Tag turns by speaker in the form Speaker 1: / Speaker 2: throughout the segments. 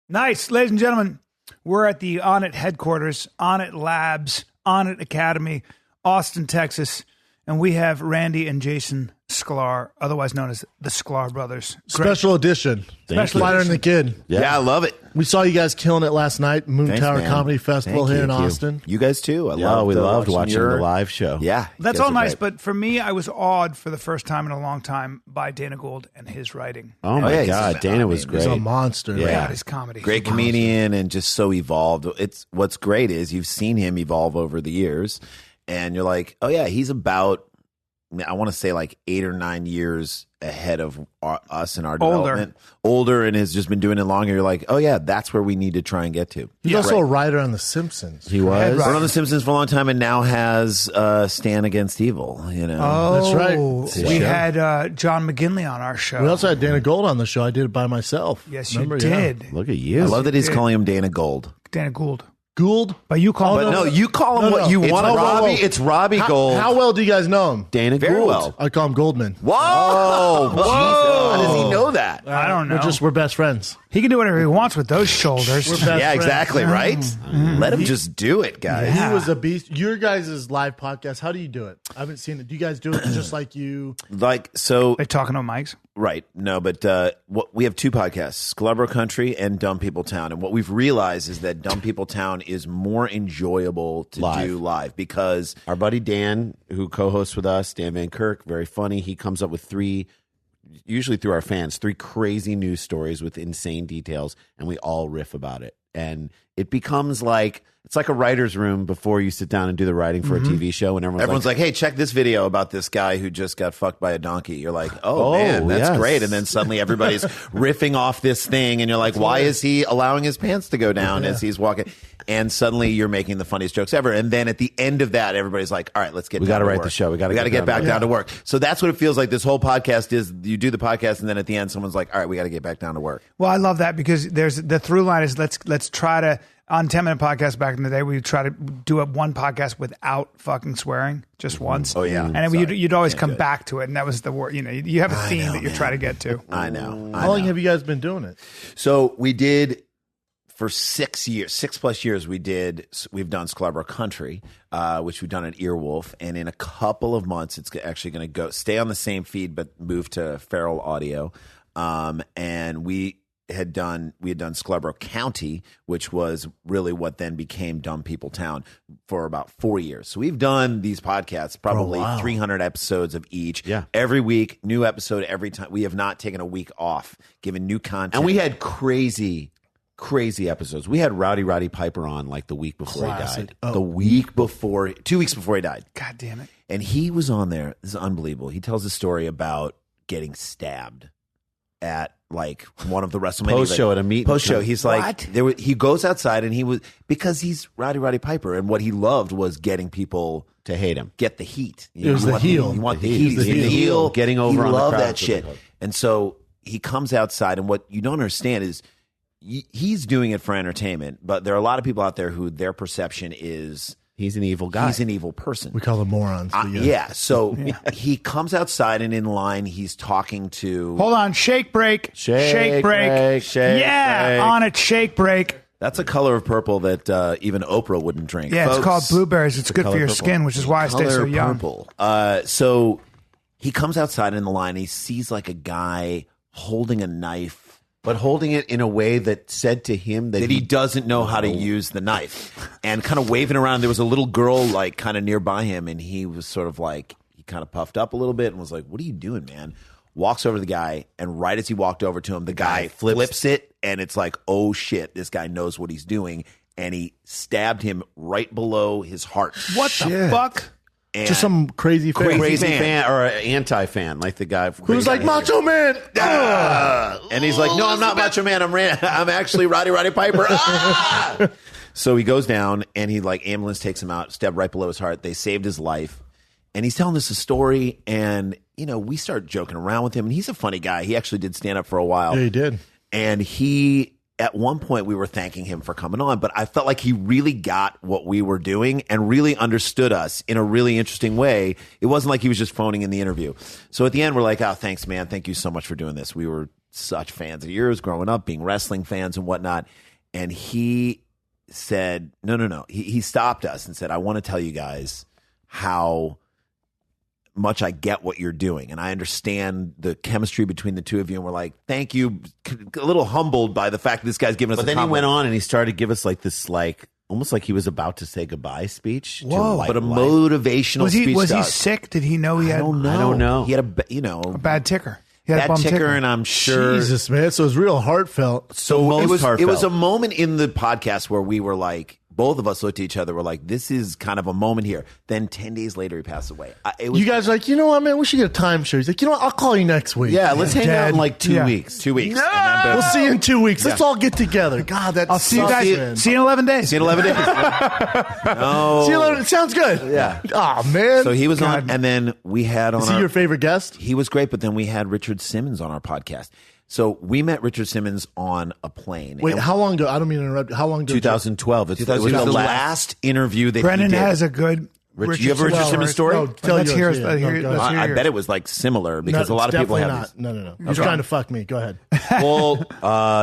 Speaker 1: Nice. Ladies and gentlemen, we're at the Onnit headquarters, Onnit Labs, Onnit Academy, Austin, Texas, and we have Randy and Jason Sklar, otherwise known as the Sclar Brothers.
Speaker 2: Special edition. Flatter than the Kid.
Speaker 3: Yeah, I love it.
Speaker 2: We saw you guys killing it last night, Moon Tower
Speaker 3: man.
Speaker 2: Comedy Festival
Speaker 3: Thank
Speaker 2: here in
Speaker 3: you.
Speaker 2: Austin.
Speaker 3: You guys too.
Speaker 4: We loved watching the live show.
Speaker 3: Yeah.
Speaker 1: That's
Speaker 3: you guys
Speaker 1: all
Speaker 3: are
Speaker 1: nice,
Speaker 3: great.
Speaker 1: but for me, I was awed for the first time in a long time by Dana Gould and his writing.
Speaker 4: Oh my
Speaker 3: yeah,
Speaker 4: God, Dana was
Speaker 2: He's a
Speaker 4: great.
Speaker 2: monster.
Speaker 3: Yeah.
Speaker 2: man.
Speaker 1: God, his comedy.
Speaker 3: Great comedian and just so evolved. It's what's great is you've seen him evolve over the years, and you're like, oh yeah, he's about, I want to say like 8 or 9 years ahead of us in our development. Older and has just been doing it longer. You're like, oh yeah, that's where we need to try and get to.
Speaker 2: He's also a writer on The Simpsons.
Speaker 4: He was.
Speaker 3: Been on The Simpsons for a long time and now has Stand Against Evil. You know,
Speaker 1: Oh,
Speaker 2: That's right.
Speaker 1: We
Speaker 2: Yeah.
Speaker 1: had John McGinley on our show.
Speaker 2: We also had Dana Gould on the show. I did it by myself.
Speaker 1: Yes,
Speaker 2: Remember?
Speaker 1: you
Speaker 2: Yeah.
Speaker 1: did.
Speaker 4: Look at you.
Speaker 3: I love that he's calling him Dana Gold.
Speaker 1: Dana Gould.
Speaker 2: Gould?
Speaker 1: But you call him...
Speaker 3: But no, you call him
Speaker 2: No,
Speaker 3: what
Speaker 2: no.
Speaker 3: you
Speaker 2: It's
Speaker 3: want.
Speaker 2: Robbie-
Speaker 3: It's Robbie Gold.
Speaker 2: How well do you guys know him?
Speaker 4: Dana
Speaker 3: Very
Speaker 4: Gould.
Speaker 3: well.
Speaker 2: I call him Goldman.
Speaker 3: Whoa! Jesus. How does he know that?
Speaker 1: I don't know.
Speaker 2: We're best friends.
Speaker 1: He can do whatever he wants with those shoulders.
Speaker 2: We're best
Speaker 3: Yeah,
Speaker 2: friends.
Speaker 3: exactly, right? Let him just do it, guys.
Speaker 1: Yeah.
Speaker 2: He was a beast. Your guys' live podcast, how do you do it? I haven't seen it. Do you guys do it just like you?
Speaker 3: Like, so,
Speaker 1: They talking to mics.
Speaker 3: right. No, but what we have two podcasts, Sclar Country and Dumb People Town. And what we've realized is that Dumb People Town is more enjoyable to do live because
Speaker 4: Our buddy Dan, who co-hosts with us, Dan Van Kirk, very funny. He comes up with three, usually through our fans, three crazy news stories with insane details, and we all riff about it. And it becomes like, it's like a writer's room before you sit down and do the writing for a TV show, and
Speaker 3: everyone's like, hey, check this video about this guy who just got fucked by a donkey. You're like, oh man, that's
Speaker 4: yes.
Speaker 3: great. And then suddenly everybody's riffing off this thing, and you're like, why is he allowing his pants to go down as he's walking? And suddenly you're making the funniest jokes ever. And then at the end of that, everybody's like, all right, let's get
Speaker 4: We
Speaker 3: down
Speaker 4: gotta
Speaker 3: to
Speaker 4: write
Speaker 3: work.
Speaker 4: the show. We gotta
Speaker 3: get
Speaker 4: get
Speaker 3: back
Speaker 4: down
Speaker 3: down to work. So that's what it feels like. This whole podcast is you do the podcast, and then at the end, someone's like, all right, we got to get back down to work.
Speaker 1: Well, I love that because there's the through line is let's try to, on 10-minute podcasts back in the day, we try to do one podcast without fucking swearing just once.
Speaker 3: Oh, yeah.
Speaker 1: And then
Speaker 3: Sorry.
Speaker 1: you'd always
Speaker 3: Can't
Speaker 1: come
Speaker 3: do it.
Speaker 1: back to it, and that was the word. You know, you have a theme that you're trying to get to.
Speaker 3: I know.
Speaker 2: How long have you guys been doing it?
Speaker 3: So we did for 6 years, 6+ years. We've done Sclar Country, which we've done at Earwolf, and in a couple of months, it's actually going to stay on the same feed but move to Feral Audio. And we had done Scarborough County, which was really what then became Dumb People Town for about 4 years. So we've done these podcasts, probably 300 episodes of each.
Speaker 4: Yeah.
Speaker 3: Every week, new episode every time. We have not taken a week off, given new content.
Speaker 4: and we had crazy episodes. We had Rowdy Roddy Piper on like the week before he died.
Speaker 3: the week before, 2 weeks before he died.
Speaker 1: God damn it.
Speaker 3: And he was on there. This is unbelievable. He tells a story about getting stabbed at like one of the WrestleMania
Speaker 4: Post show at a meet.
Speaker 3: Post show, he's like,
Speaker 4: What?
Speaker 3: he goes outside and because he's Roddy Piper, and what he loved was getting people
Speaker 4: to hate him.
Speaker 3: get the heat.
Speaker 2: It was the heel.
Speaker 3: You want the
Speaker 4: He
Speaker 3: heat.
Speaker 4: was the
Speaker 3: He's
Speaker 4: heel. Getting over
Speaker 3: He
Speaker 4: on the
Speaker 3: loved
Speaker 4: crowd
Speaker 3: that
Speaker 4: for
Speaker 3: shit.
Speaker 4: the-
Speaker 3: And so he comes outside, and what you don't understand is he's doing it for entertainment, but there are a lot of people out there who their perception is
Speaker 4: He's an evil guy.
Speaker 3: he's an evil person.
Speaker 2: We call them morons. but
Speaker 3: Yeah. So he comes outside, and in line, he's talking to.
Speaker 1: Hold on. Shake break.
Speaker 4: Shake break, shake
Speaker 1: yeah.
Speaker 4: break.
Speaker 1: On it. Shake break.
Speaker 3: That's a color of purple that even Oprah wouldn't drink.
Speaker 1: Yeah,
Speaker 3: Folks,
Speaker 1: it's called blueberries. It's good for
Speaker 4: color
Speaker 1: your
Speaker 4: purple.
Speaker 1: skin, which is why I stay
Speaker 3: color
Speaker 1: so young.
Speaker 3: purple. So he comes outside in the line. He sees like a guy holding a knife,
Speaker 4: but holding it in a way that said to him that
Speaker 3: he doesn't know how to use the knife, and kind of waving around. There was a little girl like kind of nearby him, and he was sort of like, he kind of puffed up a little bit and was like, "What are you doing, man?" Walks over to the guy, and right as he walked over to him, the guy flips it, and it's like, oh shit, this guy knows what he's doing, and he stabbed him right below his heart.
Speaker 1: What the fuck?
Speaker 3: And
Speaker 2: Just some crazy fan.
Speaker 4: crazy fan or an anti-fan, like the guy
Speaker 2: Who's like, Macho Man?
Speaker 3: And he's like, no, I'm not Macho Man. I'm actually Roddy Piper. Ah! So he goes down, and he like ambulance takes him out, stabbed right below his heart. They saved his life, and he's telling us a story. And you know, we start joking around with him, and he's a funny guy. He actually did stand up for a while.
Speaker 2: Yeah, he did.
Speaker 3: And at one point, we were thanking him for coming on, but I felt like he really got what we were doing and really understood us in a really interesting way. It wasn't like he was just phoning in the interview. So at the end, we're like, oh, thanks, man. Thank you so much for doing this. We were such fans of yours growing up, being wrestling fans and whatnot. And he said, no. He stopped us and said, I want to tell you guys how much I get what you're doing. And I understand the chemistry between the two of you. And we're like, thank you. A little humbled by the fact that this guy's giving us
Speaker 4: But
Speaker 3: a
Speaker 4: then he
Speaker 3: compliment.
Speaker 4: went on and he started to give us like this, like almost like he was about to say goodbye speech.
Speaker 1: Whoa.
Speaker 3: But a motivational speech.
Speaker 1: Was he
Speaker 3: does.
Speaker 1: sick? Did he know he had
Speaker 3: I don't know. He had a
Speaker 1: bad ticker? He had a
Speaker 3: bad
Speaker 1: bum
Speaker 3: ticker, and I'm sure.
Speaker 2: Jesus, man. So it was real heartfelt.
Speaker 3: So it was
Speaker 4: heartfelt.
Speaker 3: a moment in the podcast where we were like, both of us looked at each other. We're like, this is kind of a moment here. Then 10 days later, he passed away. It was
Speaker 2: You guys are like, you know what, man? We should get a timeshare. He's like, you know what? I'll call you next week.
Speaker 4: Yeah, let's hang out in like 2 weeks.
Speaker 3: 2 weeks.
Speaker 2: No!
Speaker 3: And then,
Speaker 2: We'll see you in 2 weeks. Let's all get together. God, that's
Speaker 1: I'll see you guys. See you in 11 days.
Speaker 3: See you in 11 days. No.
Speaker 2: See you later. It sounds good.
Speaker 3: Yeah.
Speaker 2: Oh, man.
Speaker 3: So he was on, and then we had on
Speaker 2: Is he your favorite guest?
Speaker 3: He was great, but then we had Richard Simmons on our podcast. So we met Richard Simmons on a plane.
Speaker 2: Wait,
Speaker 3: And
Speaker 2: how long ago? I don't mean to interrupt. How long ago?
Speaker 4: 2012. It was
Speaker 3: it was
Speaker 4: the
Speaker 3: the
Speaker 4: last.
Speaker 3: last interview that
Speaker 1: Brendan
Speaker 3: he did.
Speaker 1: has a good.
Speaker 3: You have a Richard Simmons story?
Speaker 2: No, tell
Speaker 1: Let's hear
Speaker 2: yours.
Speaker 1: it.
Speaker 2: Yeah,
Speaker 1: Let's hear
Speaker 2: no,
Speaker 1: it.
Speaker 2: go
Speaker 1: Let's
Speaker 2: ahead.
Speaker 1: hear
Speaker 3: I
Speaker 1: yours.
Speaker 3: bet it was like similar because
Speaker 2: No,
Speaker 3: a lot of people
Speaker 2: definitely
Speaker 3: have
Speaker 2: not.
Speaker 3: these.
Speaker 2: No. He was trying to fuck me. Go ahead.
Speaker 4: Well,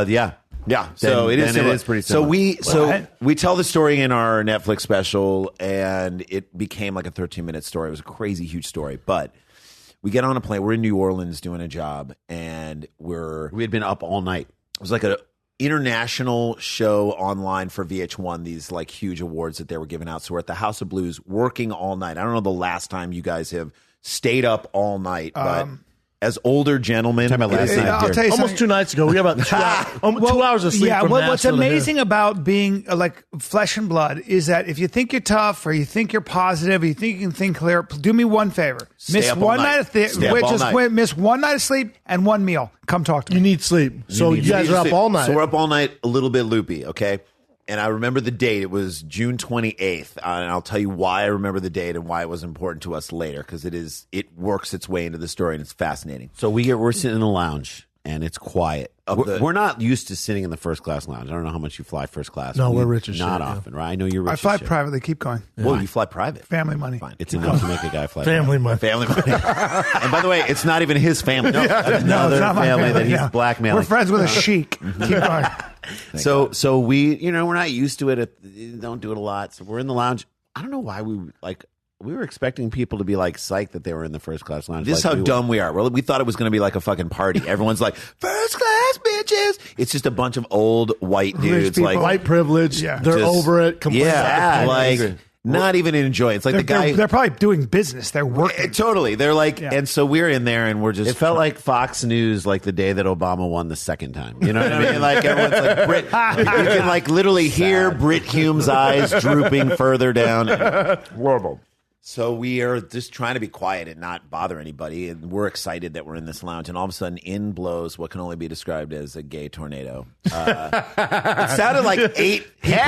Speaker 4: yeah.
Speaker 3: Yeah, so it is.
Speaker 4: then it is pretty
Speaker 3: So
Speaker 4: similar.
Speaker 3: we tell the story in our Netflix special, and it became like a 13-minute story. It was a crazy, huge story, but we get on a plane. We're in New Orleans doing a job, and
Speaker 4: We had been up all night.
Speaker 3: it was like a international show online for VH1. These like huge awards that they were giving out. So we're at the House of Blues, working all night. I don't know the last time you guys have stayed up all night, but as older gentlemen,
Speaker 4: Talking about last
Speaker 3: it is-
Speaker 4: night,
Speaker 1: I'll
Speaker 4: Derek.
Speaker 1: tell you
Speaker 2: Almost
Speaker 1: something.
Speaker 2: 2 nights ago. We got about 2 hours, 2 hours of sleep.
Speaker 1: Yeah,
Speaker 2: from
Speaker 1: what's
Speaker 2: Nashville to here.
Speaker 1: amazing about being like flesh and blood is that if you think you're tough or you think you're positive or you think you can think clear, do me one favor.
Speaker 3: Stay up all night. Stay up all night.
Speaker 1: Miss one night of sleep and one meal. Come talk to me.
Speaker 2: You need sleep. So you guys are up all night.
Speaker 3: So we're up all night, a little bit loopy, okay? And I remember the date. It was June 28th. And I'll tell you why I remember the date and why it was important to us later, because it works its way into the story and it's fascinating.
Speaker 4: So we're sitting in a lounge and it's quiet. We're not used to sitting in the first class lounge. I don't know how much you fly first class.
Speaker 2: No, we're rich as
Speaker 4: Not
Speaker 2: shit, yeah.
Speaker 4: often, right? I know you're rich.
Speaker 1: I fly
Speaker 4: as shit.
Speaker 1: privately. Keep going.
Speaker 3: Whoa, you fly private.
Speaker 1: Family money.
Speaker 3: Fine.
Speaker 4: It's enough to make a guy fly.
Speaker 2: Family money.
Speaker 3: Family money. And by the way, it's not even his family. No,
Speaker 1: No,
Speaker 4: Another
Speaker 1: it's not my
Speaker 4: family that he's
Speaker 1: no.
Speaker 4: blackmailing.
Speaker 1: We're friends with a sheik. Keep going.
Speaker 4: So we, we're not used to it. Don't do it a lot. So we're in the lounge. I don't know why we were expecting people to be like psyched that they were in the first class lounge.
Speaker 3: This is
Speaker 4: like
Speaker 3: how dumb we are. Well, we thought it was going to be like a fucking party. Everyone's like, first class, bitches. It's just a bunch of old white dudes.
Speaker 1: people.
Speaker 3: Like,
Speaker 2: White privilege.
Speaker 1: Yeah.
Speaker 2: They're
Speaker 3: Just-
Speaker 2: over it. Completely.
Speaker 3: yeah, like
Speaker 4: Angry.
Speaker 3: not even enjoying. It's like the guy.
Speaker 1: They're probably doing business. They're working.
Speaker 3: Totally. They're like,
Speaker 1: Yeah.
Speaker 3: and so we're in there and we're just.
Speaker 4: It felt like Fox News, like the day that Obama won the second time. You know what I mean? Like everyone's like, Brit, you can like literally hear Brit Hume's eyes drooping further down. Horrible.
Speaker 3: So we are just trying to be quiet and not bother anybody, and we're excited that we're in this lounge. And all of a sudden, in blows what can only be described as a gay tornado. It sounded like 8 people.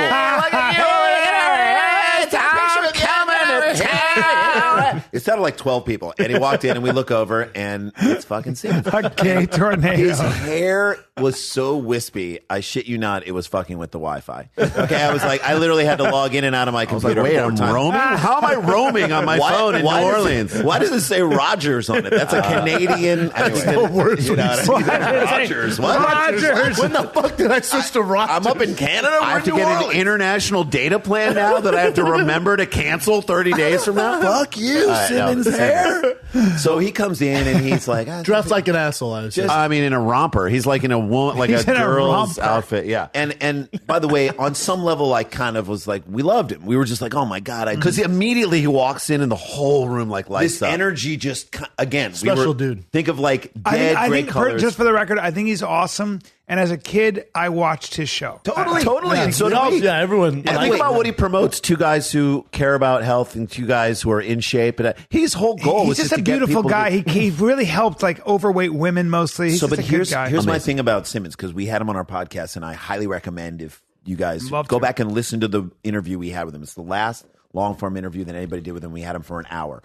Speaker 3: It sounded like 12 people, and he walked in, and we look over, and it's fucking Simmons.
Speaker 1: A gay tornado.
Speaker 3: His hair was so wispy. I shit you not, it was fucking with the Wi-Fi. Okay, I was like, I literally had to log in and out of my computer.
Speaker 4: Wait,
Speaker 3: 4
Speaker 4: I'm
Speaker 3: times.
Speaker 4: roaming? How am I roaming on my phone in New
Speaker 3: does
Speaker 4: Orleans?
Speaker 3: why does it say Rogers on it? That's a Canadian.
Speaker 2: That's the worst
Speaker 3: You know
Speaker 2: when
Speaker 3: what
Speaker 2: you
Speaker 3: I mean? Rogers. What?
Speaker 1: Rogers.
Speaker 2: When the fuck did I switch to Rogers?
Speaker 3: I'm up in Canada.
Speaker 4: I have to get an international data plan now that I have to remember to cancel 30 days from now?
Speaker 3: Fuck you, Simmons hair. So he comes in and he's like,
Speaker 2: Dressed like an asshole, I was just.
Speaker 4: I mean, in a romper. He's like in a
Speaker 1: He's in a
Speaker 4: girl's
Speaker 1: romper.
Speaker 4: outfit. Yeah.
Speaker 3: And by the way, on some level, I kind of was like, we loved him. We were just like, oh my god,
Speaker 4: Because immediately he walks in and the whole room like lights
Speaker 3: this
Speaker 4: up.
Speaker 3: energy just again,
Speaker 2: Special dude.
Speaker 3: Think of like
Speaker 1: I
Speaker 3: dead
Speaker 1: think,
Speaker 3: great colors.
Speaker 1: just for the record, I think he's awesome. And as a kid, I watched his show.
Speaker 3: Totally.
Speaker 1: Yeah.
Speaker 3: And so do we.
Speaker 2: Yeah, everyone.
Speaker 4: And think about what he promotes: 2 guys who care about health and 2 guys who are in shape. And his whole goal
Speaker 1: He's
Speaker 4: was
Speaker 1: just
Speaker 4: to
Speaker 1: a
Speaker 4: get
Speaker 1: beautiful
Speaker 4: people
Speaker 1: guy.
Speaker 4: To,
Speaker 1: He really helped like overweight women mostly. He's
Speaker 3: So,
Speaker 1: just
Speaker 3: but
Speaker 1: a good
Speaker 3: here's
Speaker 1: guy.
Speaker 3: my thing about Simmons, because we had him on our podcast, and I highly recommend if you guys
Speaker 1: Love
Speaker 3: go
Speaker 1: to.
Speaker 3: back and listen to the interview we had with him. It's the last long form interview that anybody did with him. We had him for an hour.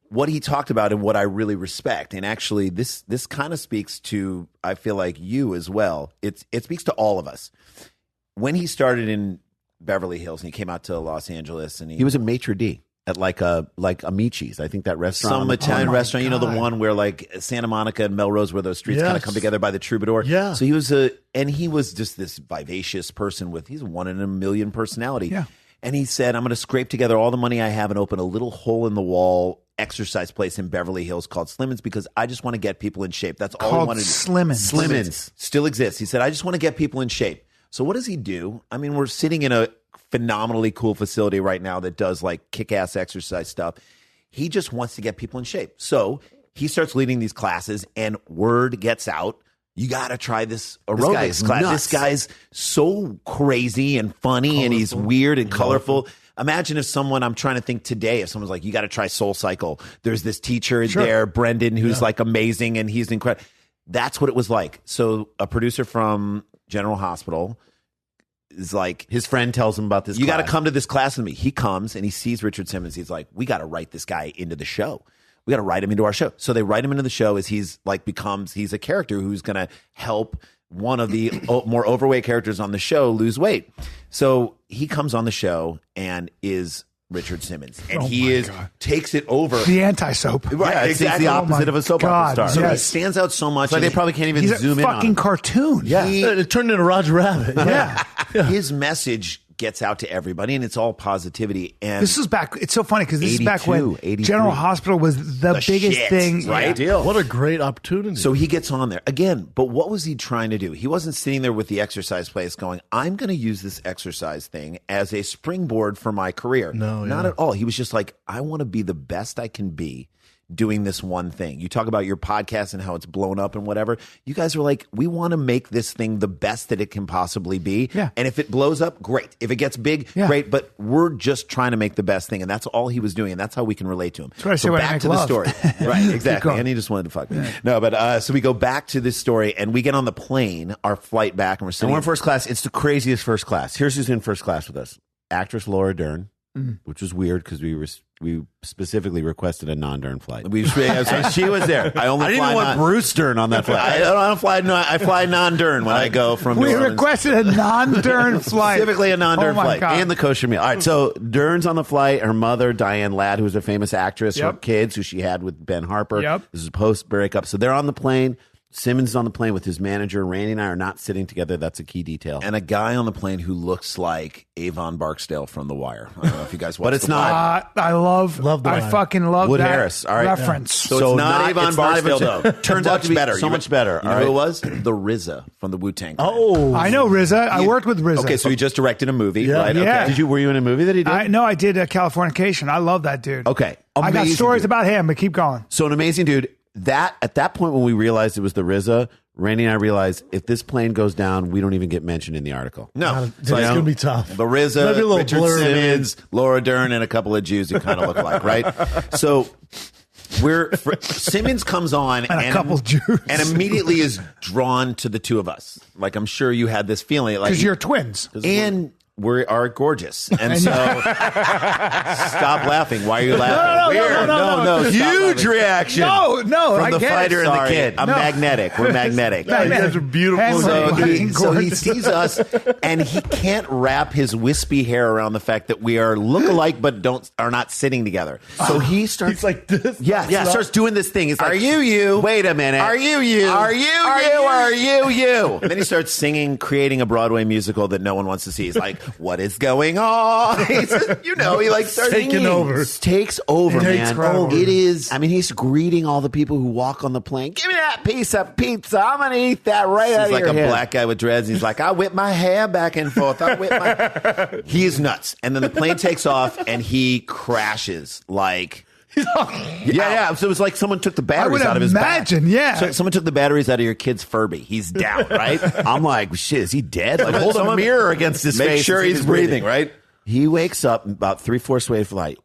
Speaker 3: What he talked about and what I really respect, and actually this kind of speaks to, I feel like, you as well. It speaks to all of us. When he started in Beverly Hills and he came out to Los Angeles, and
Speaker 4: he was a maitre d'. at like Amici's. I think that restaurant.
Speaker 3: Some Italian restaurant, you know, the
Speaker 1: God.
Speaker 3: one where like Santa Monica and Melrose, where those streets kind of
Speaker 2: Yes.
Speaker 3: come together by the Troubadour.
Speaker 2: Yeah.
Speaker 3: So he was just this vivacious person he's a 1 in a million personality.
Speaker 1: Yeah.
Speaker 3: And he said, I'm going to scrape together all the money I have and open a little hole in the wall exercise place in Beverly Hills called Slimmons because I just want to get people in shape. That's all I
Speaker 1: Called
Speaker 3: wanted to do.
Speaker 1: Slimmons.
Speaker 3: Slimmons still exists. He said, I just want to get people in shape. So what does he do? I mean, we're sitting in a phenomenally cool facility right now that does like kick-ass exercise stuff. He just wants to get people in shape. So he starts leading these classes and word gets out. You got to try this aerobics class.
Speaker 4: nuts.
Speaker 3: This guy's so crazy and funny and he's weird and colorful. Imagine if I'm trying to think today, if someone's like, you got to try Soul Cycle. There's this teacher there, Brendan, who's like amazing and he's incredible. That's what it was like. So a producer from General Hospital is like,
Speaker 4: His friend tells him about this.
Speaker 3: you got to
Speaker 4: class.
Speaker 3: come to this class with me. He comes and he sees Richard Simmons. He's like, we got to write this guy into the show. We got to write him into our show. So they write him into the show as he's a character who's going to help one of the more overweight characters on the show lose weight. So he comes on the show and is Richard Simmons. And takes it over.
Speaker 1: The anti-soap.
Speaker 3: Right,
Speaker 4: Yeah, it's the opposite of a soap opera star.
Speaker 3: So he
Speaker 1: Yes.
Speaker 3: stands out so much.
Speaker 4: It's like they
Speaker 3: and
Speaker 4: probably can't even
Speaker 1: He's a
Speaker 4: zoom in on
Speaker 1: fucking
Speaker 4: him.
Speaker 1: cartoon.
Speaker 4: Yeah.
Speaker 2: It turned into Roger Rabbit.
Speaker 1: Yeah.
Speaker 3: his message gets out to everybody and it's all positivity. And
Speaker 1: This is back. It's so funny because this is back
Speaker 3: 82,
Speaker 1: when
Speaker 3: 83.
Speaker 1: General Hospital was the biggest
Speaker 3: shit,
Speaker 1: thing.
Speaker 3: right?
Speaker 1: Yeah.
Speaker 2: What a great opportunity.
Speaker 3: So he gets on there again, but what was he trying to do? He wasn't sitting there with the exercise place going, I'm going to use this exercise thing as a springboard for my career.
Speaker 2: No,
Speaker 3: not
Speaker 2: yeah.
Speaker 3: at all. He was just like, I want to be the best I can be doing this one thing. You talk about your podcast and how it's blown up and whatever. You guys were like, we want to make this thing the best that it can possibly be.
Speaker 1: Yeah.
Speaker 3: And if it blows up, great. If it gets big,
Speaker 1: Yeah.
Speaker 3: great. But we're just trying to make the best thing. And that's all he was doing. And that's how we can relate to him.
Speaker 1: That's what I say
Speaker 3: so
Speaker 1: when I
Speaker 3: back
Speaker 1: make
Speaker 3: to the
Speaker 1: love.
Speaker 3: story. Right, exactly.
Speaker 1: going.
Speaker 3: And he just wanted to fuck me. No, but so we go back to this story and we get on the plane, our flight back, and we're
Speaker 4: And
Speaker 3: sitting
Speaker 4: we're in first class. It's the craziest first class. Here's who's in first class with us. Actress Laura Dern, which was weird because we specifically requested a non-Dern flight. She was there. I
Speaker 3: only
Speaker 4: didn't
Speaker 3: fly
Speaker 4: even want
Speaker 3: non-
Speaker 4: Bruce Dern on that flight.
Speaker 3: I don't fly. No, I fly non-Dern when I go from.
Speaker 1: We
Speaker 3: New Orleans.
Speaker 1: requested a non-Dern flight.
Speaker 3: Specifically a non-Dern
Speaker 1: Oh my
Speaker 3: flight.
Speaker 1: God.
Speaker 4: And the kosher meal. All right, so Dern's on the flight. Her mother, Diane Ladd, who's a famous actress, her
Speaker 1: Yep.
Speaker 4: kids, who she had with Ben Harper.
Speaker 1: Yep.
Speaker 4: This is post breakup. So they're on the plane. Simmons is on the plane with his manager. Randy and I are not sitting together. That's a key detail.
Speaker 3: And a guy on the plane who looks like Avon Barksdale from The Wire. I don't know if you guys watch
Speaker 4: it's
Speaker 3: The
Speaker 4: not.
Speaker 3: Wire.
Speaker 1: I love
Speaker 2: Love the
Speaker 1: I
Speaker 2: line.
Speaker 1: fucking love
Speaker 4: Wood
Speaker 1: that
Speaker 4: Harris. All right.
Speaker 1: reference.
Speaker 3: So,
Speaker 4: So
Speaker 3: it's not Avon
Speaker 4: it's not
Speaker 3: Barksdale,
Speaker 4: even-
Speaker 3: though. Turns out to be better.
Speaker 4: so much better.
Speaker 3: You know
Speaker 4: All
Speaker 3: who it
Speaker 4: right.
Speaker 3: was? The RZA from the Wu-Tang Clan.
Speaker 2: Oh,
Speaker 1: I know RZA. I worked with RZA.
Speaker 3: Okay, so he just directed a movie,
Speaker 2: Yeah.
Speaker 3: right?
Speaker 1: Yeah.
Speaker 3: Okay.
Speaker 4: Were you in a movie that he did?
Speaker 1: I did Californication. I love that dude.
Speaker 4: Okay.
Speaker 1: I got
Speaker 4: Amazing
Speaker 1: stories
Speaker 4: dude.
Speaker 1: about him, but keep going.
Speaker 4: So an amazing dude. That at that point when we realized it was the RZA, Randy and I realized if this plane goes down, we don't even get mentioned in the article.
Speaker 3: No.
Speaker 2: it's going to be tough.
Speaker 3: The
Speaker 2: Maybe a
Speaker 3: RZA,
Speaker 2: little
Speaker 3: Richard
Speaker 2: blurry.
Speaker 3: Simmons, Laura Dern, and a couple of Jews who kind of look like, right? So Simmons comes on
Speaker 1: And a couple Jews.
Speaker 3: and immediately is drawn to the two of us. Like I'm sure you had this feeling, like
Speaker 1: Because you're twins.
Speaker 3: and we are gorgeous, and so stop laughing. Why are you laughing?
Speaker 1: No.
Speaker 3: stop
Speaker 4: Huge
Speaker 3: laughing.
Speaker 4: reaction.
Speaker 1: No,
Speaker 4: From
Speaker 1: I
Speaker 4: the
Speaker 1: get
Speaker 4: fighter
Speaker 1: it.
Speaker 4: and the
Speaker 3: Sorry,
Speaker 4: kid.
Speaker 3: I'm magnetic. We're magnetic.
Speaker 2: You guys are beautiful.
Speaker 1: And
Speaker 3: So
Speaker 1: Fucking
Speaker 3: he
Speaker 1: gorgeous.
Speaker 3: sees us, and he can't wrap his wispy hair around the fact that we are look-alike, but are not sitting together. So he starts.
Speaker 2: He's like this.
Speaker 4: Yeah, starts doing this thing. It's like,
Speaker 3: Are you?
Speaker 4: Wait a minute.
Speaker 3: Are you you?
Speaker 4: Are you you? Are you you?
Speaker 3: And then he starts singing, creating a Broadway musical that no one wants to see. He's like, "What is going on?" He says, he like starts
Speaker 2: Taking
Speaker 3: singing.
Speaker 2: over.
Speaker 4: Takes over,
Speaker 2: Takes
Speaker 4: man.
Speaker 2: over.
Speaker 4: It is. I mean, he's greeting all the people who walk on the plane. Give me that piece of pizza. I'm gonna eat that right out
Speaker 3: He's
Speaker 4: of
Speaker 3: like
Speaker 4: your
Speaker 3: a
Speaker 4: head.
Speaker 3: black guy with dreads. He's like, I whip my hair back and forth. I whip my. He is nuts. And then the plane takes off and he crashes like.
Speaker 4: Yeah. So it was like someone took the batteries
Speaker 1: would
Speaker 4: out of his
Speaker 1: imagine,
Speaker 4: back.
Speaker 1: yeah.
Speaker 3: So someone took the batteries out of your kid's Furby. He's down, right?
Speaker 4: I'm like, shit, is he dead? Like, hold a
Speaker 3: Someone-
Speaker 4: mirror against his
Speaker 3: Make
Speaker 4: face.
Speaker 3: sure
Speaker 4: and see if
Speaker 3: he's breathing, right?
Speaker 4: He wakes up about 3/4 way of flight,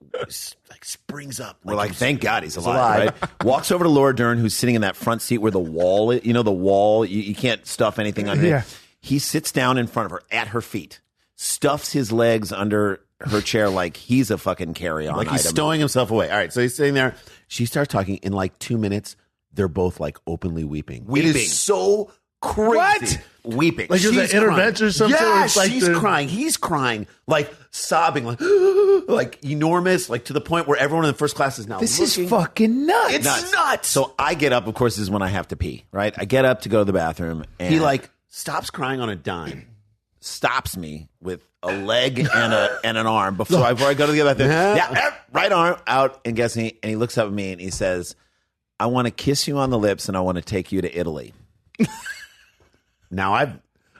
Speaker 4: like springs up.
Speaker 3: We're like,
Speaker 4: he's-
Speaker 3: thank God he's alive,
Speaker 4: alive.
Speaker 3: right? Walks over to Laura Dern, who's sitting in that front seat where the wall, the wall, you can't stuff anything under
Speaker 1: Yeah.
Speaker 3: it. He sits down in front of her at her feet, stuffs his legs under her chair like he's a fucking carry-on
Speaker 4: like he's
Speaker 3: item.
Speaker 4: stowing himself away. All right, so he's sitting there. She starts talking. In like 2 minutes, they're both like openly weeping. It
Speaker 3: Weeping.
Speaker 4: is so crazy.
Speaker 1: What?
Speaker 3: Weeping.
Speaker 2: Like, is it intervention or something?
Speaker 4: Yeah,
Speaker 2: It's like
Speaker 4: she's crying. He's crying, like sobbing, like enormous, like to the point where everyone in the first class is now
Speaker 1: This
Speaker 4: looking.
Speaker 1: is fucking nuts.
Speaker 4: It's nuts.
Speaker 3: So I get up. Of course, this is when I have to pee, right? I get up to go to the bathroom, and
Speaker 4: He like stops crying on a dime.
Speaker 3: stops me with a leg and an arm before I go to the bathroom. Yeah, right arm out, and guess me. And he looks up at me and he says, "I want to kiss you on the lips, and I want to take you to Italy."
Speaker 4: Now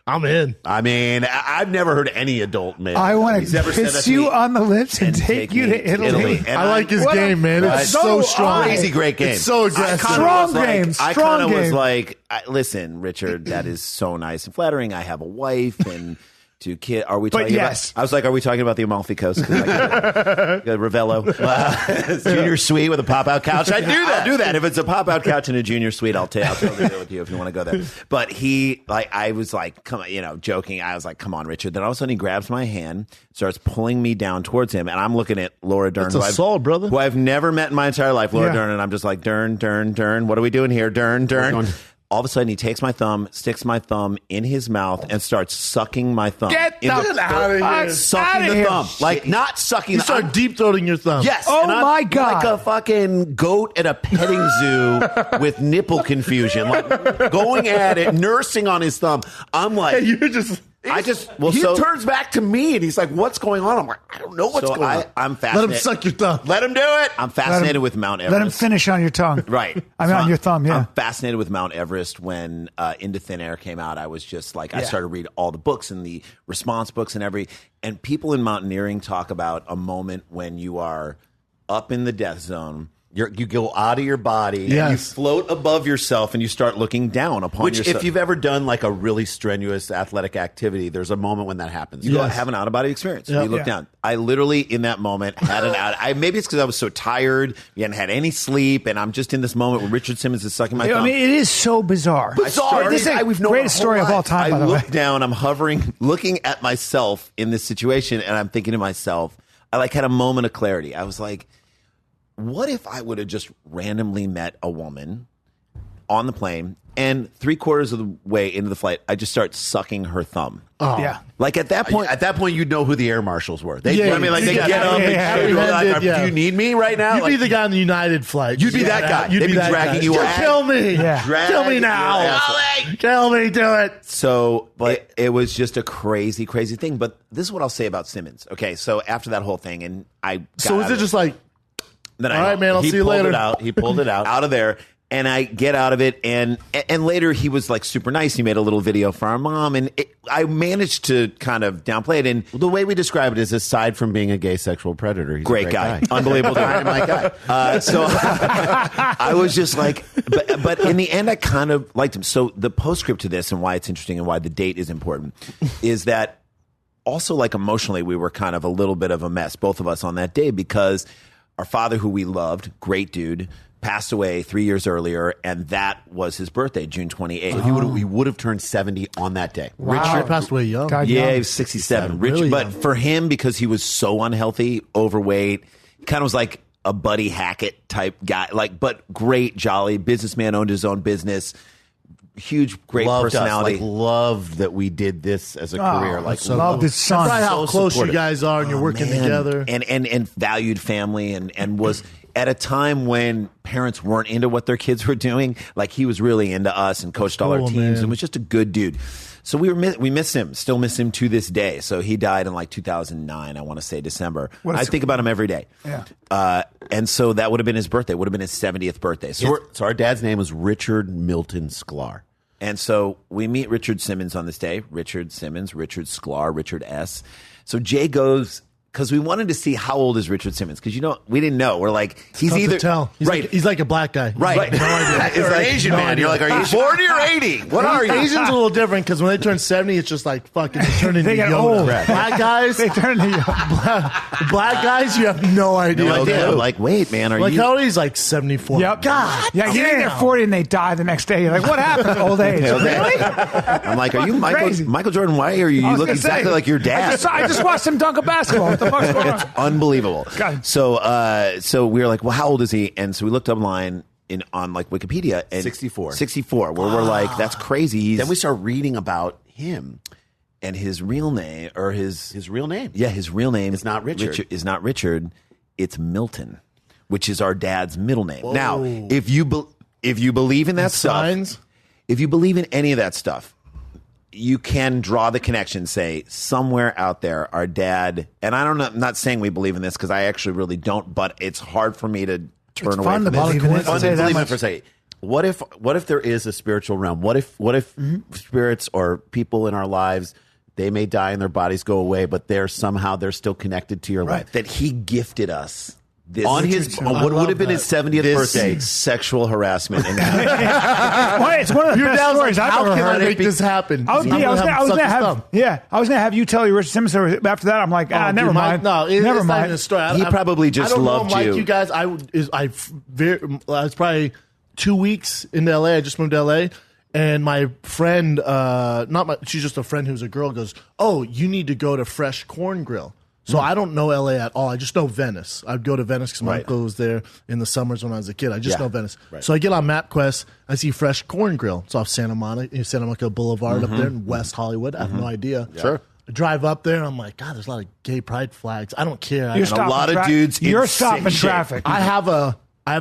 Speaker 2: I'm in.
Speaker 4: I mean, I've never heard any adult male.
Speaker 1: I want
Speaker 3: He's
Speaker 1: to
Speaker 3: never said that
Speaker 1: kiss
Speaker 3: to
Speaker 1: you
Speaker 3: me.
Speaker 1: on the lips and take you
Speaker 3: me
Speaker 1: to Italy.
Speaker 3: And
Speaker 2: I like his
Speaker 1: What a-
Speaker 2: game, man.
Speaker 1: Right.
Speaker 2: It's so strong.
Speaker 3: Crazy great game.
Speaker 2: It's so aggressive.
Speaker 3: I kinda
Speaker 1: Strong
Speaker 3: was like-
Speaker 1: game,
Speaker 3: I
Speaker 1: strong
Speaker 3: kind of was
Speaker 1: game.
Speaker 3: like, listen, Richard, that is so nice and flattering. I have a wife and 2 kids. Are we
Speaker 1: But
Speaker 3: talking
Speaker 1: yes.
Speaker 3: about? I was like, are we talking about the Amalfi Coast? 'Cause I got Ravello, junior suite with a pop-out couch. I do that. I'll do that. If it's a pop-out couch and a junior suite, I'll totally do it with you if you want to go there. But he, like, I was like, come on, joking. I was like, come on, Richard. Then all of a sudden he grabs my hand, starts pulling me down towards him, and I'm looking at Laura Dern,
Speaker 2: That's assault, brother.
Speaker 3: who I've never met in my entire life, Laura
Speaker 1: Yeah.
Speaker 3: Dern, and I'm just like, Dern, what are we doing here? Dern. All of a sudden, he takes my thumb, sticks my thumb in his mouth, and starts sucking my thumb.
Speaker 1: Get the
Speaker 3: in
Speaker 1: fuck
Speaker 2: out of here.
Speaker 3: Sucking
Speaker 1: outta
Speaker 3: the
Speaker 1: here.
Speaker 3: thumb. Like, not sucking
Speaker 2: You
Speaker 3: the
Speaker 2: start deep throating your thumb.
Speaker 3: Yes.
Speaker 1: Oh
Speaker 3: and I'm
Speaker 1: my God.
Speaker 3: Like a fucking goat at a petting zoo with nipple confusion. Like, going at it, nursing on his thumb. I'm like,
Speaker 2: You're just.
Speaker 4: He turns back to me and he's like, "What's going on?" I'm like, "I don't know what's going on."
Speaker 3: I'm
Speaker 2: Let
Speaker 3: fascinated.
Speaker 2: him suck your thumb.
Speaker 3: Let him do it. I'm fascinated with Mount Everest.
Speaker 1: Let him finish on your tongue.
Speaker 3: Right.
Speaker 1: I mean,
Speaker 3: So
Speaker 1: on your thumb, yeah.
Speaker 3: I'm fascinated with Mount Everest. When Into Thin Air came out, I was just like, I
Speaker 1: Yeah.
Speaker 3: started to read all the books and the response books and people in mountaineering talk about a moment when you are up in the death zone.
Speaker 4: You go out of your body.
Speaker 3: And you
Speaker 2: Yes.
Speaker 3: float above yourself and you start looking down upon
Speaker 4: Which,
Speaker 3: yourself.
Speaker 4: if you've ever done like a really strenuous athletic activity, there's a moment when that happens.
Speaker 3: You go
Speaker 2: Yes.
Speaker 3: have an out-of-body experience.
Speaker 2: Yeah.
Speaker 3: You look
Speaker 1: Yeah.
Speaker 3: down. I literally, in that moment, had an out. Maybe it's because I was so tired. We hadn't had any sleep, and I'm just in this moment where Richard Simmons is sucking my
Speaker 1: I
Speaker 3: thumb.
Speaker 1: mean, it is so bizarre. This is the
Speaker 3: We've known
Speaker 1: greatest
Speaker 3: our whole
Speaker 1: story of all
Speaker 3: lives.
Speaker 1: time, by the
Speaker 3: I
Speaker 1: way.
Speaker 3: look down, I'm hovering, looking at myself in this situation, and I'm thinking to myself, I like had a moment of clarity. I was like, what if I would have just randomly met a woman on the plane, and 3/4 of the way into the flight, I just start sucking her thumb.
Speaker 2: Oh.
Speaker 1: Yeah.
Speaker 3: Like at that point,
Speaker 4: you'd know who the air marshals were. They,
Speaker 2: Yeah,
Speaker 4: I mean, like they
Speaker 2: yeah,
Speaker 4: get up and
Speaker 1: yeah,
Speaker 4: shit.
Speaker 2: yeah.
Speaker 4: You're like,
Speaker 2: Yeah.
Speaker 4: do you need me right now?
Speaker 2: You'd be the guy on the United flight.
Speaker 4: You'd be that guy.
Speaker 2: You'd
Speaker 4: They'd
Speaker 2: be
Speaker 4: be
Speaker 2: that
Speaker 4: dragging
Speaker 2: guy.
Speaker 4: you
Speaker 2: Just
Speaker 4: out.
Speaker 2: kill me.
Speaker 1: Yeah.
Speaker 2: Kill me now. Kill me. Do it.
Speaker 3: So, but it was just a crazy, crazy thing. But this is what I'll say about Simmons. Okay, so after that whole thing, and I got
Speaker 2: So
Speaker 3: out
Speaker 2: is
Speaker 3: of
Speaker 2: it just like,
Speaker 3: then
Speaker 2: all right, man, I'll
Speaker 3: he
Speaker 2: see you
Speaker 3: pulled
Speaker 2: later.
Speaker 3: It out. He pulled it out of there, and I get out of it, and later he was like super nice. He made a little video for our mom, and I managed to kind of downplay it. And
Speaker 4: The way we describe it is, aside from being a gay sexual predator, he's
Speaker 3: great
Speaker 4: a
Speaker 3: guy, unbelievable guy, my guy. So I was just like, but in the end, I kind of liked him. So the postscript to this, and why it's interesting, and why the date is important, is that also, like, emotionally, we were kind of a little bit of a mess, both of us, on that day, because our father, who we loved, great dude, passed away 3 years earlier, and that was his birthday, June 28th.
Speaker 4: He would have turned 70 on that day.
Speaker 2: Richard passed away young.
Speaker 1: God,
Speaker 3: Yeah,
Speaker 1: young.
Speaker 3: he was 67. Rich,
Speaker 2: really
Speaker 3: but
Speaker 2: young.
Speaker 3: for him, because he was so unhealthy, overweight, kind of was like a Buddy Hackett type guy, like, but great, jolly businessman, owned his own business, huge, great
Speaker 4: Loved
Speaker 3: personality.
Speaker 4: us, like loved that we did this as a career. Like,
Speaker 2: so
Speaker 1: Loved his son.
Speaker 2: That's probably how
Speaker 4: So
Speaker 2: close
Speaker 4: supportive.
Speaker 2: you guys are and you're working
Speaker 3: Man.
Speaker 2: together.
Speaker 3: and valued family and was at a time when parents weren't into what their kids were doing. Like, he was really into us and coached all our
Speaker 2: Cool,
Speaker 3: teams
Speaker 2: man.
Speaker 3: and was just a good dude. So we miss him, still miss him to this day. So he died in like 2009, I want to say December. I think about him every day.
Speaker 1: Yeah.
Speaker 3: And so that would have been his birthday, would have been his 70th birthday. So
Speaker 4: so our dad's name was Richard Milton Sklar.
Speaker 3: And so we meet Richard Simmons on this day. Richard Simmons, Richard Sclar, Richard S. So Jay goes, because we wanted to see how old is Richard Simmons, because we didn't know. We're like, he's
Speaker 2: Tough to
Speaker 3: either
Speaker 2: tell. He's
Speaker 3: right,
Speaker 2: like, he's like a black guy.
Speaker 3: right.
Speaker 2: No idea.
Speaker 3: It's like Asian man. You're like, are you 40 or 80? What are you?
Speaker 2: Asians are a little different because when they turn 70, it's just like fucking they turn into
Speaker 1: They get
Speaker 2: Yoda.
Speaker 1: old.
Speaker 2: Black guys,
Speaker 1: They turn to you.
Speaker 2: black guys, you have no idea.
Speaker 3: No idea.
Speaker 2: Okay?
Speaker 3: I'm like, wait, man, are
Speaker 2: Like
Speaker 3: you?
Speaker 2: how old? He's like 74.
Speaker 1: Yep.
Speaker 2: God.
Speaker 1: Yeah, you're in their 40 and they die the next day. You're like, what happened? Old age. Really?
Speaker 3: I'm like, are you
Speaker 1: Crazy.
Speaker 3: Michael Jordan? Why are you?
Speaker 1: I
Speaker 3: You
Speaker 1: was
Speaker 3: look
Speaker 1: gonna
Speaker 3: exactly
Speaker 1: say,
Speaker 3: like your dad.
Speaker 1: I just watched him dunk a basketball. What the fuck's going on?
Speaker 3: It's unbelievable.
Speaker 1: God.
Speaker 3: So we were like, well, how old is he? And so we looked up online, on like Wikipedia. And
Speaker 4: 64.
Speaker 3: 64, where we're like, that's crazy.
Speaker 4: Then we start reading about him.
Speaker 3: And his real name, or
Speaker 4: His real name.
Speaker 3: yeah, his real name
Speaker 4: It's not Richard.
Speaker 3: Is not Richard. It's Milton, which is our dad's middle name. Now, if you believe in that stuff,
Speaker 2: Signs?
Speaker 3: if you believe in any of that stuff, you can draw the connection. Say somewhere out there, our dad, and I don't know. I'm not saying we believe in this because I actually really don't. But it's hard for me to turn away
Speaker 1: fun
Speaker 3: from
Speaker 1: to
Speaker 3: this.
Speaker 1: believe in it.
Speaker 3: Fun
Speaker 1: Say
Speaker 3: to
Speaker 1: that
Speaker 3: believe in it
Speaker 1: much.
Speaker 3: for a second.
Speaker 4: What if there is a spiritual realm? What if spirits or people in our lives, they may die and their bodies go away, but they're still connected to your life.
Speaker 3: That he gifted us this
Speaker 4: On his what would have been his 70th
Speaker 3: this
Speaker 4: birthday.
Speaker 3: sexual harassment. And
Speaker 1: Well, it's one of the
Speaker 2: Your
Speaker 1: best
Speaker 2: dad's
Speaker 1: stories
Speaker 2: like,
Speaker 1: I've
Speaker 2: how
Speaker 1: ever
Speaker 2: can I
Speaker 1: heard.
Speaker 2: make this happen?
Speaker 1: I was
Speaker 2: I'm
Speaker 1: gonna
Speaker 2: suck his thumb.
Speaker 1: have you tell your Richard Simmons story. After that, I'm like,
Speaker 2: Oh,
Speaker 1: never
Speaker 2: dude,
Speaker 1: mind.
Speaker 2: No,
Speaker 1: never
Speaker 2: it's not
Speaker 1: mind.
Speaker 2: even a story.
Speaker 3: He probably just
Speaker 2: I don't
Speaker 3: loved
Speaker 2: know him
Speaker 3: you.
Speaker 2: like you guys. I was probably 2 weeks in LA. I just moved to LA. And my friend, she's just a friend who's a girl, goes, "Oh, you need to go to Fresh Corn Grill." So I don't know LA at all. I just know Venice. I'd go to Venice because my uncle was there in the summers when I was a kid. I just know Venice. Right. So I get on MapQuest. I see Fresh Corn Grill. It's off Santa Monica Boulevard up there in West Hollywood. I have no idea.
Speaker 3: Sure.
Speaker 2: I drive up there and I'm like, God, there's a lot of gay pride flags. I don't care.
Speaker 1: You're
Speaker 3: a lot of dudes.
Speaker 1: You're
Speaker 3: in
Speaker 1: stopping
Speaker 3: sick shape.
Speaker 1: traffic.
Speaker 2: I have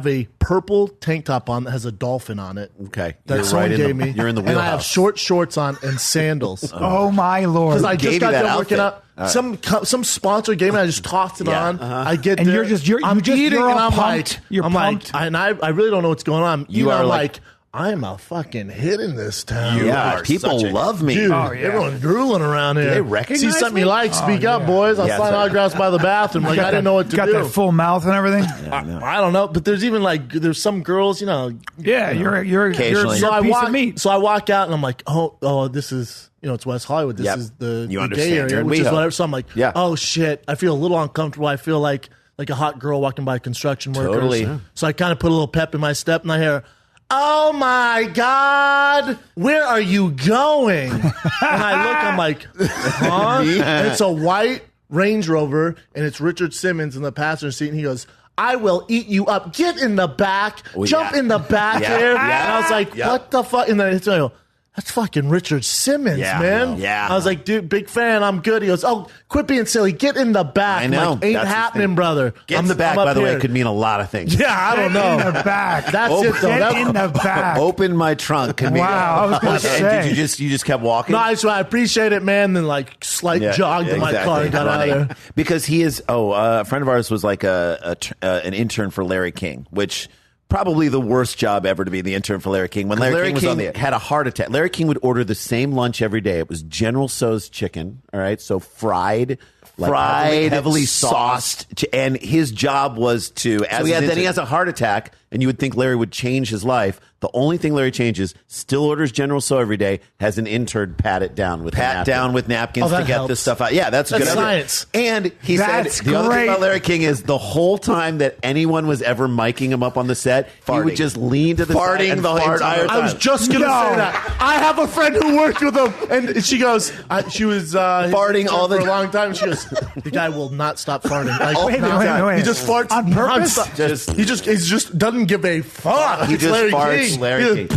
Speaker 2: a purple tank top on that has a dolphin on it.
Speaker 4: Okay.
Speaker 2: That
Speaker 4: You're
Speaker 2: someone
Speaker 4: right in
Speaker 2: gave
Speaker 4: the-
Speaker 2: me.
Speaker 4: you're in the
Speaker 2: And I have
Speaker 4: wheelhouse.
Speaker 2: short shorts on and sandals.
Speaker 1: Oh my lord!
Speaker 2: Because I
Speaker 3: gave
Speaker 2: just
Speaker 3: you
Speaker 2: got
Speaker 3: that
Speaker 2: done working
Speaker 3: outfit?
Speaker 2: out. Some sponsor gave me. I just tossed it on. I get
Speaker 1: And
Speaker 2: there.
Speaker 1: you're just- you're-
Speaker 2: I'm
Speaker 1: you just-
Speaker 2: eating,
Speaker 1: you're
Speaker 2: and
Speaker 1: all
Speaker 2: I'm
Speaker 1: pumped.
Speaker 2: like,
Speaker 1: You're
Speaker 2: I'm
Speaker 1: pumped.
Speaker 2: like, and I really don't know what's going on.
Speaker 3: You are
Speaker 2: I'm
Speaker 3: like-
Speaker 2: I'm a fucking hit in this town.
Speaker 3: Yeah, people love me.
Speaker 2: Dude,
Speaker 1: Oh, yeah.
Speaker 2: everyone's drooling around here.
Speaker 4: they recognize
Speaker 2: See something
Speaker 4: me?
Speaker 2: you like, speak up,
Speaker 1: yeah.
Speaker 2: boys. I'll
Speaker 3: Yeah,
Speaker 2: sign
Speaker 3: it's like-
Speaker 2: autographs by the bathroom. Like, I didn't know what to
Speaker 1: got
Speaker 2: do.
Speaker 1: that full mouth and everything.
Speaker 2: I don't know, but there's even like there's some girls,
Speaker 1: Yeah, you're
Speaker 3: Occasionally.
Speaker 1: a piece of meat.
Speaker 2: So I walk out and I'm like, oh, this is it's West Hollywood. This
Speaker 3: Yep.
Speaker 2: is the
Speaker 3: You
Speaker 2: the
Speaker 3: understand.
Speaker 2: gay
Speaker 3: You're
Speaker 2: area,
Speaker 3: in
Speaker 2: which is
Speaker 3: WeHo.
Speaker 2: whatever. So I'm like,
Speaker 3: Yeah.
Speaker 2: oh shit, I feel a little uncomfortable. I feel like a hot girl walking by construction workers.
Speaker 3: Totally. Yeah.
Speaker 2: So I kind of put a little pep in my step, and I hear, "Oh my God, where are you going?" And I look, I'm like, huh? And it's a white Range Rover, and it's Richard Simmons in the passenger seat, and he goes, "I will eat you up. Get in the back. Jump in the back here." And I was like, what the fuck? And then it's like, that's fucking Richard Simmons,
Speaker 3: Yeah,
Speaker 2: man.
Speaker 3: yeah.
Speaker 2: I was like, dude, big fan. I'm good. He goes, "Oh, quit being silly. Get in the back."
Speaker 3: I know.
Speaker 2: I'm like, ain't
Speaker 3: That's his
Speaker 2: happening,
Speaker 3: thing.
Speaker 2: brother.
Speaker 4: Get in the back,
Speaker 2: I'm
Speaker 4: by
Speaker 2: up
Speaker 4: the way,
Speaker 2: here.
Speaker 4: could mean a lot of things.
Speaker 2: Yeah, I don't know.
Speaker 1: In the back.
Speaker 2: That's it, though.
Speaker 1: Get
Speaker 2: That-
Speaker 1: in the back.
Speaker 3: Open my trunk. Can be-
Speaker 1: Wow, I was gonna
Speaker 4: And
Speaker 1: say.
Speaker 4: did you just kept walking?
Speaker 2: No, I appreciate it, man. Then like slight
Speaker 3: Yeah,
Speaker 2: jog to my
Speaker 3: exactly.
Speaker 2: car and got out
Speaker 3: Running.
Speaker 2: of there.
Speaker 3: Because he is. A friend of ours was like an intern for Larry King, which probably the worst job ever to be the intern for Larry King. When Larry King was on the
Speaker 4: had a heart attack. Larry King would order the same lunch every day. It was General Tso's chicken. All right, so fried, heavily sauced.
Speaker 3: and his job was to. As
Speaker 4: So then he has a heart attack, and you would think Larry would change his life. The only thing Larry changes, still orders General Tso every day, has an intern pat it down with
Speaker 3: napkins
Speaker 2: Oh,
Speaker 3: to
Speaker 2: that
Speaker 3: get
Speaker 2: helps.
Speaker 3: this stuff out. Yeah, that's a
Speaker 2: That's
Speaker 3: good idea.
Speaker 2: science.
Speaker 3: And he
Speaker 1: That's
Speaker 3: said the other thing
Speaker 1: great.
Speaker 3: about Larry King is
Speaker 4: the whole time that anyone was ever miking him up on the set, he
Speaker 3: Farting.
Speaker 4: would just lean to the side
Speaker 3: Farting
Speaker 4: and
Speaker 3: the
Speaker 4: fart
Speaker 3: entire
Speaker 4: on
Speaker 3: time.
Speaker 2: I was just gonna
Speaker 1: No.
Speaker 2: say that. I have a friend who worked with him, and she goes, she was
Speaker 3: Farting all the
Speaker 2: for a
Speaker 3: time.
Speaker 2: long time. She goes, the guy will not stop farting. Like,
Speaker 1: Wait,
Speaker 2: nonstop.
Speaker 1: wait.
Speaker 2: He just farts
Speaker 1: On purpose?
Speaker 2: nonstop. He just doesn't give a fuck.
Speaker 3: He
Speaker 2: It's
Speaker 3: just
Speaker 2: Larry
Speaker 3: farts
Speaker 2: King.
Speaker 3: Larry
Speaker 2: Yeah.
Speaker 3: King.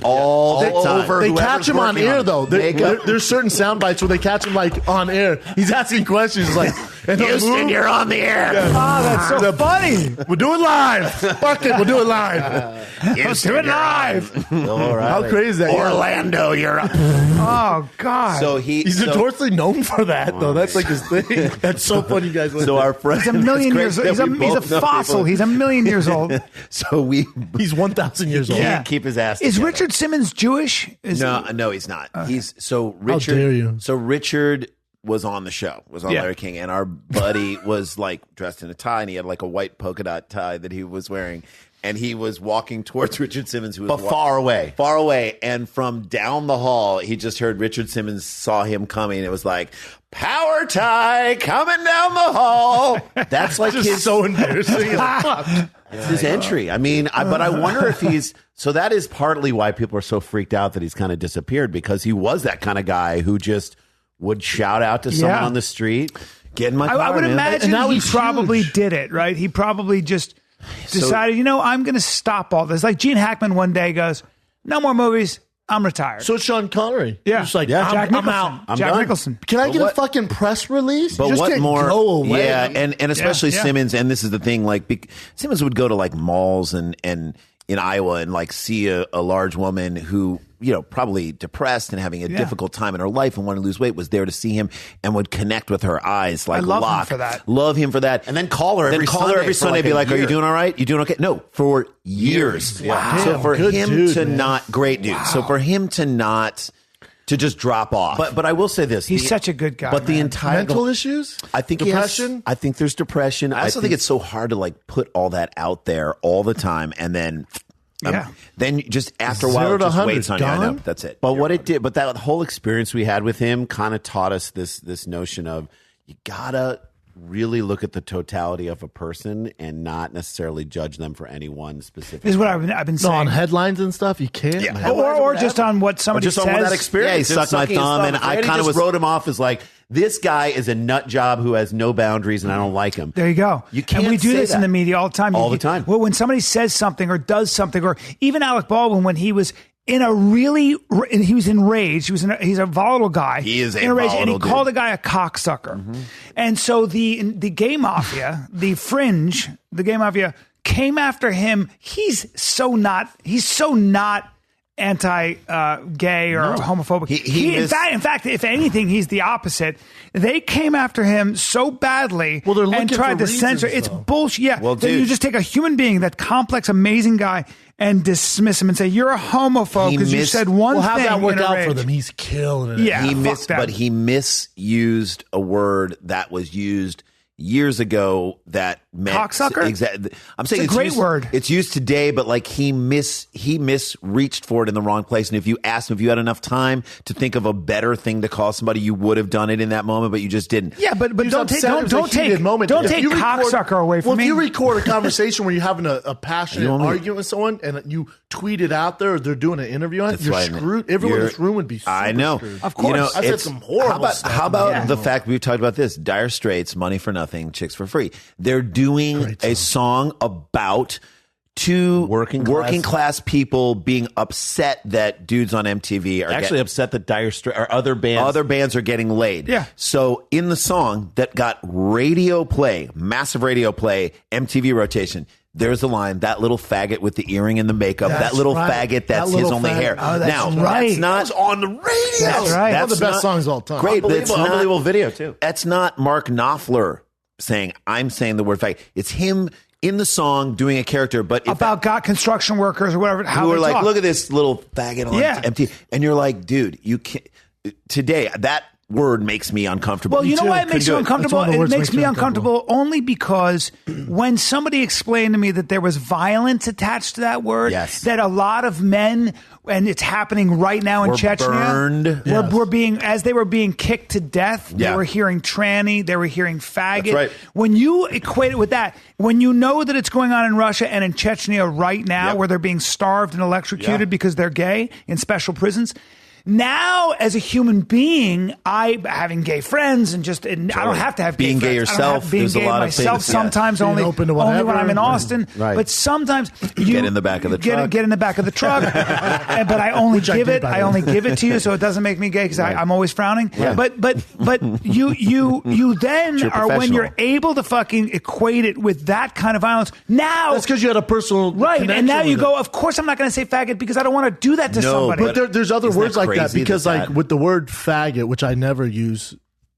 Speaker 3: All the time.
Speaker 2: They
Speaker 3: Whoever's
Speaker 2: catch him on
Speaker 3: working
Speaker 2: air though.
Speaker 3: makeup.
Speaker 2: There's certain sound bites where they catch him like on air. He's asking questions like, and he'll
Speaker 3: Houston,
Speaker 2: move.
Speaker 3: you're on the air.
Speaker 1: Oh, that's so funny.
Speaker 2: We'll do it live. Fuck it, we'll do it live.
Speaker 1: Let's do it live.
Speaker 3: All right.
Speaker 2: How crazy is that?
Speaker 3: Orlando, you're up.
Speaker 1: Oh God.
Speaker 3: So
Speaker 2: He's notoriously known for that, though. That's like his thing. That's so funny, you guys.
Speaker 3: So our friend,
Speaker 1: he's a million years old. He's a fossil. He's a million years old.
Speaker 3: So
Speaker 2: He's 1,000 years old.
Speaker 1: Yeah.
Speaker 3: can't keep his ass.
Speaker 1: Is
Speaker 3: together.
Speaker 1: Richard Simmons Jewish?
Speaker 3: No, he's not. He's so Richard.
Speaker 2: dare you.
Speaker 3: So Richard was on the show, was on
Speaker 1: Yeah.
Speaker 3: Larry King, and our buddy was like dressed in a tie, and he had like a white polka dot tie that he was wearing, and he was walking towards Richard Simmons, who was
Speaker 4: But far away.
Speaker 3: and from down the hall, he just heard Richard Simmons saw him coming. It was like power tie coming down the hall. That's like
Speaker 2: Just
Speaker 3: his
Speaker 2: so embarrassing. Fuck.
Speaker 4: It's his entry. I mean, but I wonder if he's. So that is partly why people are so freaked out that he's kind of disappeared, because he was that kind of guy who just would shout out to someone
Speaker 1: Yeah.
Speaker 4: on the street.
Speaker 3: Get in my car,
Speaker 1: I would
Speaker 3: man.
Speaker 1: imagine
Speaker 2: And now
Speaker 1: he
Speaker 2: he's
Speaker 1: probably
Speaker 2: huge.
Speaker 1: did it, right? He probably just decided, I'm going to stop all this. Like Gene Hackman one day goes, no more movies. I'm retired.
Speaker 2: So it's Sean Connery.
Speaker 1: Yeah.
Speaker 2: He's like,
Speaker 1: Jack
Speaker 2: I'm out.
Speaker 1: Nicholson. Jack
Speaker 4: done.
Speaker 1: Nicholson.
Speaker 2: Can I get a fucking press release?
Speaker 3: But
Speaker 2: You just
Speaker 3: what
Speaker 2: can't
Speaker 3: more?
Speaker 2: go away.
Speaker 3: Yeah, and especially
Speaker 1: Yeah.
Speaker 3: Simmons. And this is the thing. Like Simmons would go to like malls and in Iowa and like see a large woman who probably depressed and having a difficult time in her life and wanting to lose weight, was there to see him and would connect with her eyes like
Speaker 1: I love him
Speaker 3: lock.
Speaker 1: for that.
Speaker 3: Love him for that.
Speaker 4: And then call her every Sunday
Speaker 3: Be
Speaker 4: for
Speaker 3: like,
Speaker 4: a
Speaker 3: are you
Speaker 4: year.
Speaker 3: doing all right? You doing okay? No, for years.
Speaker 2: Wow.
Speaker 3: So for
Speaker 2: Good
Speaker 3: him
Speaker 2: dude,
Speaker 3: to
Speaker 2: man.
Speaker 3: not, great dude. So for him to not, to just drop off.
Speaker 4: But I will say this:
Speaker 1: He's such a good guy.
Speaker 3: But the
Speaker 1: man.
Speaker 3: entire
Speaker 2: Mental issues?
Speaker 3: I think
Speaker 2: Depression?
Speaker 3: I think there's depression. I also think it's so hard to like put all that out there all the time, and then then just after a while
Speaker 2: 0
Speaker 3: it
Speaker 2: to
Speaker 3: just
Speaker 2: 100
Speaker 3: waits on you. I know
Speaker 2: gone?
Speaker 3: that's it.
Speaker 4: But but that whole experience we had with him kind of taught us this notion of you gotta really look at the totality of a person and not necessarily judge them for any one specific.
Speaker 1: This is what I've been
Speaker 2: No,
Speaker 1: saying.
Speaker 2: on headlines and stuff, you can't.
Speaker 3: Yeah.
Speaker 2: man.
Speaker 1: or just on what somebody
Speaker 4: just
Speaker 1: says.
Speaker 4: on that experience.
Speaker 3: Yeah, he
Speaker 4: Just
Speaker 3: sucked my
Speaker 4: sucking his
Speaker 3: thumb, and I
Speaker 4: Randy
Speaker 3: kinda
Speaker 4: just
Speaker 3: was-
Speaker 4: wrote him off as like, this guy is a nut job who has no boundaries, and I don't like him.
Speaker 1: There you go.
Speaker 4: You can't
Speaker 1: And we do
Speaker 4: say
Speaker 1: this in
Speaker 4: that.
Speaker 1: the media all the time.
Speaker 4: All the time.
Speaker 1: Well, when somebody says something or does something, or even Alec Baldwin, when he was in he was enraged. He's a volatile guy.
Speaker 3: He is a
Speaker 1: enraged, and he
Speaker 3: volatile
Speaker 1: called
Speaker 3: dude.
Speaker 1: a guy a cocksucker. And so the gay mafia, the fringe, the gay mafia came after him. He's so not anti-gay or homophobic. In fact, if anything, he's the opposite. They came after him so badly
Speaker 2: Well, they're looking
Speaker 1: and tried
Speaker 2: for
Speaker 1: to censor.
Speaker 2: reasons,
Speaker 1: It's
Speaker 2: though.
Speaker 1: bullshit. Yeah,
Speaker 3: Well,
Speaker 1: then
Speaker 3: dude.
Speaker 1: you just take a human being, that complex, amazing guy, and dismiss him and say you're a homophobe
Speaker 3: He
Speaker 1: because you
Speaker 3: missed-
Speaker 1: said one
Speaker 2: Well,
Speaker 1: thing.
Speaker 2: how'd that work
Speaker 1: in a
Speaker 2: out
Speaker 1: rage.
Speaker 2: for them? He's killing it.
Speaker 1: Yeah, fuck that.
Speaker 3: But he misused a word that was used years ago that meant
Speaker 1: Cocksucker?
Speaker 3: Exactly. I'm saying
Speaker 1: It's a great
Speaker 3: used,
Speaker 1: word.
Speaker 3: It's used today, but like he misreached for it in the wrong place. And if you asked him if you had enough time to think of a better thing to call somebody, you would have done it in that moment, but you just didn't.
Speaker 1: Yeah, but
Speaker 2: He was
Speaker 1: don't take
Speaker 2: upset. It was a
Speaker 1: don't
Speaker 2: heated
Speaker 1: take
Speaker 2: moment.
Speaker 1: don't
Speaker 2: If
Speaker 1: take
Speaker 2: you record-
Speaker 1: cocksucker away from
Speaker 2: well,
Speaker 1: me.
Speaker 2: if you record a conversation where you're having a passionate
Speaker 3: You want me-
Speaker 2: argument with someone and you tweet it out there, or they're doing an interview on it,
Speaker 3: That's
Speaker 2: you're
Speaker 3: why
Speaker 2: screwed. Everyone in this room would be super
Speaker 3: I know.
Speaker 2: screwed.
Speaker 1: Of course.
Speaker 2: I said some horrible stuff.
Speaker 3: How about
Speaker 1: Yeah.
Speaker 3: the fact we've talked about this? Dire Straits, Money for Nothing, Chicks for Free. They're doing a song about two
Speaker 4: Working
Speaker 3: class people being upset that dudes on MTV are
Speaker 4: Actually, upset that Dire Straits or other bands
Speaker 3: are getting laid.
Speaker 1: Yeah.
Speaker 3: So in the song that got radio play, massive radio play, MTV rotation, there's a line, that little faggot with the earring and the makeup,
Speaker 2: That's
Speaker 3: that little
Speaker 2: right.
Speaker 3: faggot,
Speaker 2: That
Speaker 3: that's his
Speaker 2: little
Speaker 3: only
Speaker 2: faggot.
Speaker 3: hair.
Speaker 1: Oh, that's
Speaker 3: now,
Speaker 1: right.
Speaker 3: that's not on the radio.
Speaker 1: That's right.
Speaker 2: One of the best songs of all time.
Speaker 3: Great, but it's not,
Speaker 4: unbelievable video too.
Speaker 3: That's not Mark Knopfler saying, I'm saying the word faggot. It's him in the song doing a character, but if
Speaker 1: about construction workers or whatever. How
Speaker 3: who
Speaker 1: they
Speaker 3: are like,
Speaker 1: talk.
Speaker 3: look at this little faggot on
Speaker 1: Yeah.
Speaker 3: MTV. And you're like, dude, you can't. Today, that word makes me uncomfortable.
Speaker 1: Well, you know
Speaker 2: too.
Speaker 1: why it makes
Speaker 3: Couldn't
Speaker 1: you
Speaker 3: do it.
Speaker 2: That's
Speaker 1: uncomfortable?
Speaker 2: one of the
Speaker 1: It
Speaker 2: words
Speaker 1: makes me uncomfortable only because when somebody explained to me that there was violence attached to that word,
Speaker 3: Yes.
Speaker 1: that a lot of men, and it's happening right now in
Speaker 3: Were
Speaker 1: Chechnya,
Speaker 3: burned.
Speaker 1: were being, as they were being kicked to death, they
Speaker 3: Yeah.
Speaker 1: were hearing tranny, they were hearing faggot.
Speaker 3: That's right.
Speaker 1: When you equate it with that, when you know that it's going on in Russia and in Chechnya right now,
Speaker 3: Yep.
Speaker 1: where they're being starved and electrocuted because they're gay in special prisons. Now, as a human being, having gay friends and I don't have to have
Speaker 3: Being
Speaker 1: gay
Speaker 3: gay
Speaker 1: friends. I don't have
Speaker 3: yourself,
Speaker 1: being
Speaker 3: there's a
Speaker 1: gay
Speaker 3: lot of
Speaker 1: myself.
Speaker 3: things, yeah.
Speaker 1: Sometimes
Speaker 2: Being
Speaker 1: only
Speaker 2: open to
Speaker 1: only when
Speaker 2: whatever.
Speaker 1: I'm in Austin.
Speaker 4: Right.
Speaker 1: But sometimes you
Speaker 3: Get in the back of the truck.
Speaker 1: Get in the back of the truck. But I only
Speaker 2: Which I
Speaker 1: give
Speaker 2: did,
Speaker 1: it.
Speaker 2: by the
Speaker 1: I
Speaker 2: way.
Speaker 1: only give it to you, so it doesn't make me gay because I'm always frowning. But you then
Speaker 3: You're
Speaker 1: are when
Speaker 3: professional.
Speaker 1: you're able to fucking equate it with that kind of violence. Now,
Speaker 2: That's because you had a personal
Speaker 1: right, and
Speaker 2: connection
Speaker 1: now you
Speaker 2: with
Speaker 1: go.
Speaker 2: it.
Speaker 1: Of course, I'm not going to say faggot because I don't want to do that to
Speaker 3: No,
Speaker 1: somebody.
Speaker 2: But there's other
Speaker 3: Isn't
Speaker 2: words
Speaker 3: that
Speaker 2: like that
Speaker 3: crazy
Speaker 2: because,
Speaker 3: that
Speaker 2: like, with the word faggot, which I never use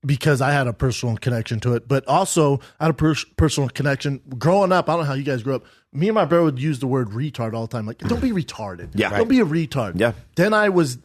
Speaker 2: because I had a personal connection to it, but also I had a personal connection growing up. I don't know how you guys grew up. Me and my brother would use the word retard all the time. Like, don't be retarded.
Speaker 3: Yeah.
Speaker 2: Don't be a retard.
Speaker 3: Yeah.
Speaker 2: Then I was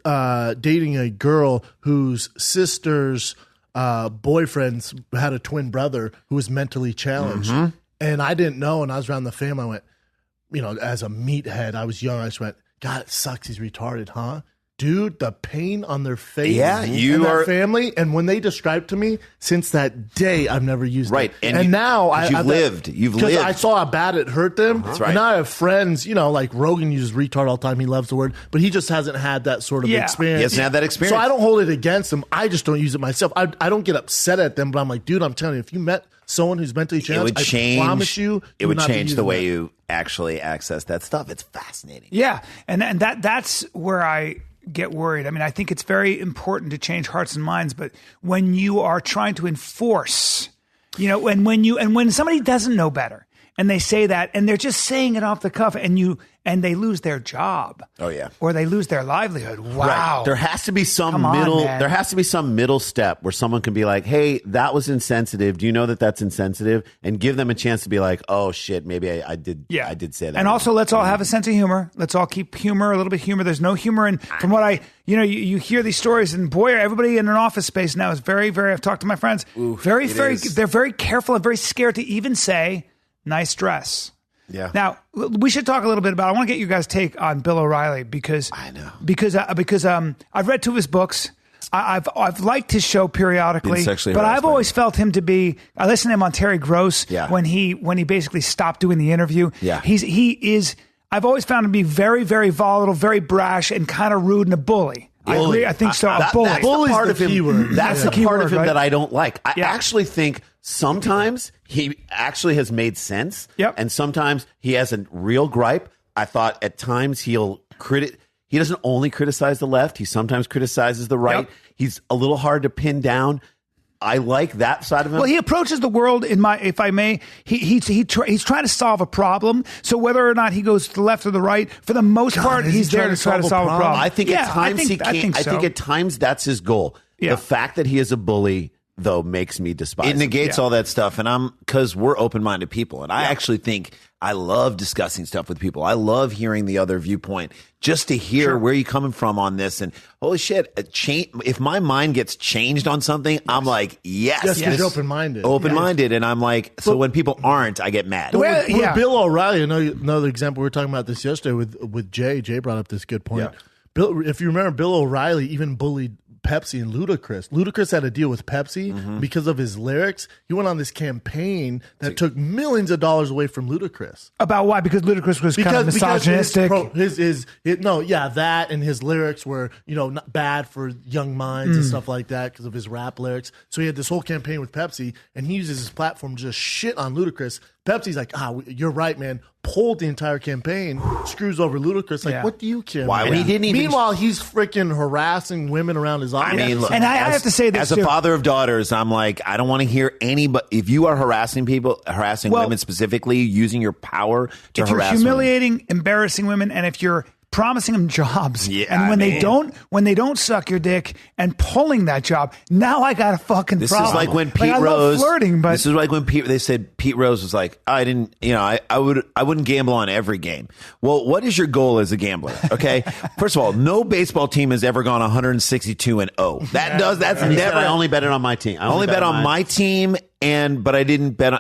Speaker 2: dating a girl whose sister's boyfriends had a twin brother who was mentally challenged.
Speaker 3: Mm-hmm.
Speaker 2: And I didn't know. And I was around the family. I went, as a meathead, I was young. I just went, God, it sucks. He's retarded, huh? dude, the pain on their face.
Speaker 3: Yeah, you
Speaker 2: and
Speaker 3: are
Speaker 2: that family. And when they described to me, since that day, I've never used
Speaker 3: Right.
Speaker 2: it.
Speaker 3: And
Speaker 2: now
Speaker 3: you've lived. You've lived.
Speaker 2: I saw how bad it hurt them.
Speaker 3: That's right.
Speaker 2: And now I have friends, like Rogan uses retard all the time. He loves the word, but he just hasn't had that sort of experience.
Speaker 3: He hasn't had that experience.
Speaker 2: So I don't hold it against him. I just don't use it myself. I don't get upset at them, but I'm like, dude, I'm telling you, if you met someone who's mentally challenged, I promise you,
Speaker 3: it would
Speaker 2: not be
Speaker 3: change the
Speaker 2: using
Speaker 3: way
Speaker 2: that.
Speaker 3: you actually access that stuff. It's fascinating.
Speaker 1: Yeah, and that's where I get worried. I mean, I think it's very important to change hearts and minds, but when you are trying to enforce, when somebody doesn't know better and they say that and they're just saying it off the cuff and they lose their job.
Speaker 3: Oh, yeah.
Speaker 1: Or they lose their livelihood. Wow.
Speaker 4: Right. There has to be some
Speaker 1: Come on,
Speaker 4: middle.
Speaker 1: man.
Speaker 4: There has to be some middle step where someone can be like, "Hey, that was insensitive. Do you know that that's insensitive?" And give them a chance to be like, "Oh shit, maybe I did.
Speaker 1: Yeah.
Speaker 4: I did say that."
Speaker 1: And also, let's all have a sense of humor. Let's all keep a little bit of humor. There's no humor in, from what you hear these stories, and boy, everybody in an office space now is very, very, I've talked to my friends, very, they're very careful and very scared to even say, "Nice dress."
Speaker 3: Yeah.
Speaker 1: Now we should talk a little bit about. I want to get you guys' take on Bill O'Reilly because
Speaker 3: I know
Speaker 1: because I've read 2 of his books. I've liked his show periodically,
Speaker 3: Been sexually
Speaker 1: but
Speaker 3: harassed
Speaker 1: I've
Speaker 3: by
Speaker 1: always
Speaker 3: him.
Speaker 1: felt him to be. I listened to him on Terry Gross when he basically stopped doing the interview.
Speaker 3: Yeah.
Speaker 1: He is. I've always found him to be very, very volatile, very brash, and kind of rude and a bully. I agree. I think so. A bully.
Speaker 4: That's the
Speaker 2: Bully's
Speaker 4: part
Speaker 2: the
Speaker 4: of him.
Speaker 2: keyword.
Speaker 4: That's
Speaker 1: Yeah.
Speaker 4: the part of
Speaker 1: Keyword,
Speaker 4: him
Speaker 1: right?
Speaker 4: that I don't like. I
Speaker 1: Yeah.
Speaker 4: actually think sometimes he actually has made sense.
Speaker 1: Yep.
Speaker 4: And sometimes he has a real gripe. I thought at times he doesn't only criticize the left. He sometimes criticizes the right.
Speaker 1: Yep.
Speaker 4: He's a little hard to pin down. I like that side of him.
Speaker 1: Well, he approaches the world if I may, he's trying to solve a problem. So whether or not he goes to the left or the right, for the most part,
Speaker 2: is he
Speaker 1: he's there
Speaker 2: trying
Speaker 1: to try to solve a problem.
Speaker 4: I think at times he
Speaker 1: I
Speaker 4: can't.
Speaker 1: think so.
Speaker 4: I think at times that's his goal.
Speaker 1: Yeah.
Speaker 4: The fact that he is a bully, though, makes me despise
Speaker 3: It
Speaker 4: him.
Speaker 3: negates
Speaker 1: Yeah.
Speaker 3: all that stuff. And because we're open-minded people. And I actually think I love discussing stuff with people. I love hearing the other viewpoint just to hear where you're coming from on this. And holy shit, if my mind gets changed on something, I'm like, yes.
Speaker 2: Yes, because
Speaker 3: this-
Speaker 2: you're open-minded.
Speaker 3: Open-minded. And I'm like, so when people aren't, I get mad.
Speaker 1: Well,
Speaker 2: With
Speaker 1: yeah.
Speaker 2: Bill O'Reilly, another example, we were talking about this yesterday with Jay. Jay brought up this good point.
Speaker 3: Yeah.
Speaker 2: Bill, if you remember, Bill O'Reilly even bullied Pepsi and Ludacris. Ludacris had a deal with Pepsi because of his lyrics. He went on this campaign that took millions of dollars away from Ludacris.
Speaker 1: About why? Because Ludacris was kind of misogynistic.
Speaker 2: That and his lyrics were not bad for young minds and stuff like that because of his rap lyrics. So he had this whole campaign with Pepsi, and he uses his platform to just shit on Ludacris. Pepsi's like, you're right, man. Pulled the entire campaign, screws over Ludacris. Like,
Speaker 1: Yeah.
Speaker 2: what do you care?
Speaker 3: Why
Speaker 2: man?
Speaker 3: would he didn't even-
Speaker 2: Meanwhile, he's freaking harassing women around his office.
Speaker 3: I mean, look,
Speaker 1: And I have to say this
Speaker 3: as a
Speaker 1: too.
Speaker 3: father of daughters, I'm like, I don't want to hear anybody. If you are harassing
Speaker 1: Well,
Speaker 3: women specifically, using your power to
Speaker 1: if you're
Speaker 3: harass women.
Speaker 1: humiliating, embarrassing women, and if you're promising them jobs,
Speaker 3: Yeah,
Speaker 1: and when
Speaker 3: man.
Speaker 1: they don't suck your dick and pulling that job, now I got a fucking
Speaker 3: This
Speaker 1: problem.
Speaker 3: is like when Pete
Speaker 1: I
Speaker 3: Rose
Speaker 1: love flirting, but
Speaker 3: this is like when they said Pete Rose was like, I wouldn't gamble on every game. Well, what is your goal as a gambler? Okay, first of all, no baseball team has ever gone 162-0. That's
Speaker 4: And he said,
Speaker 3: never.
Speaker 4: I only bet it on my team.
Speaker 3: I only bet on my team, but I didn't bet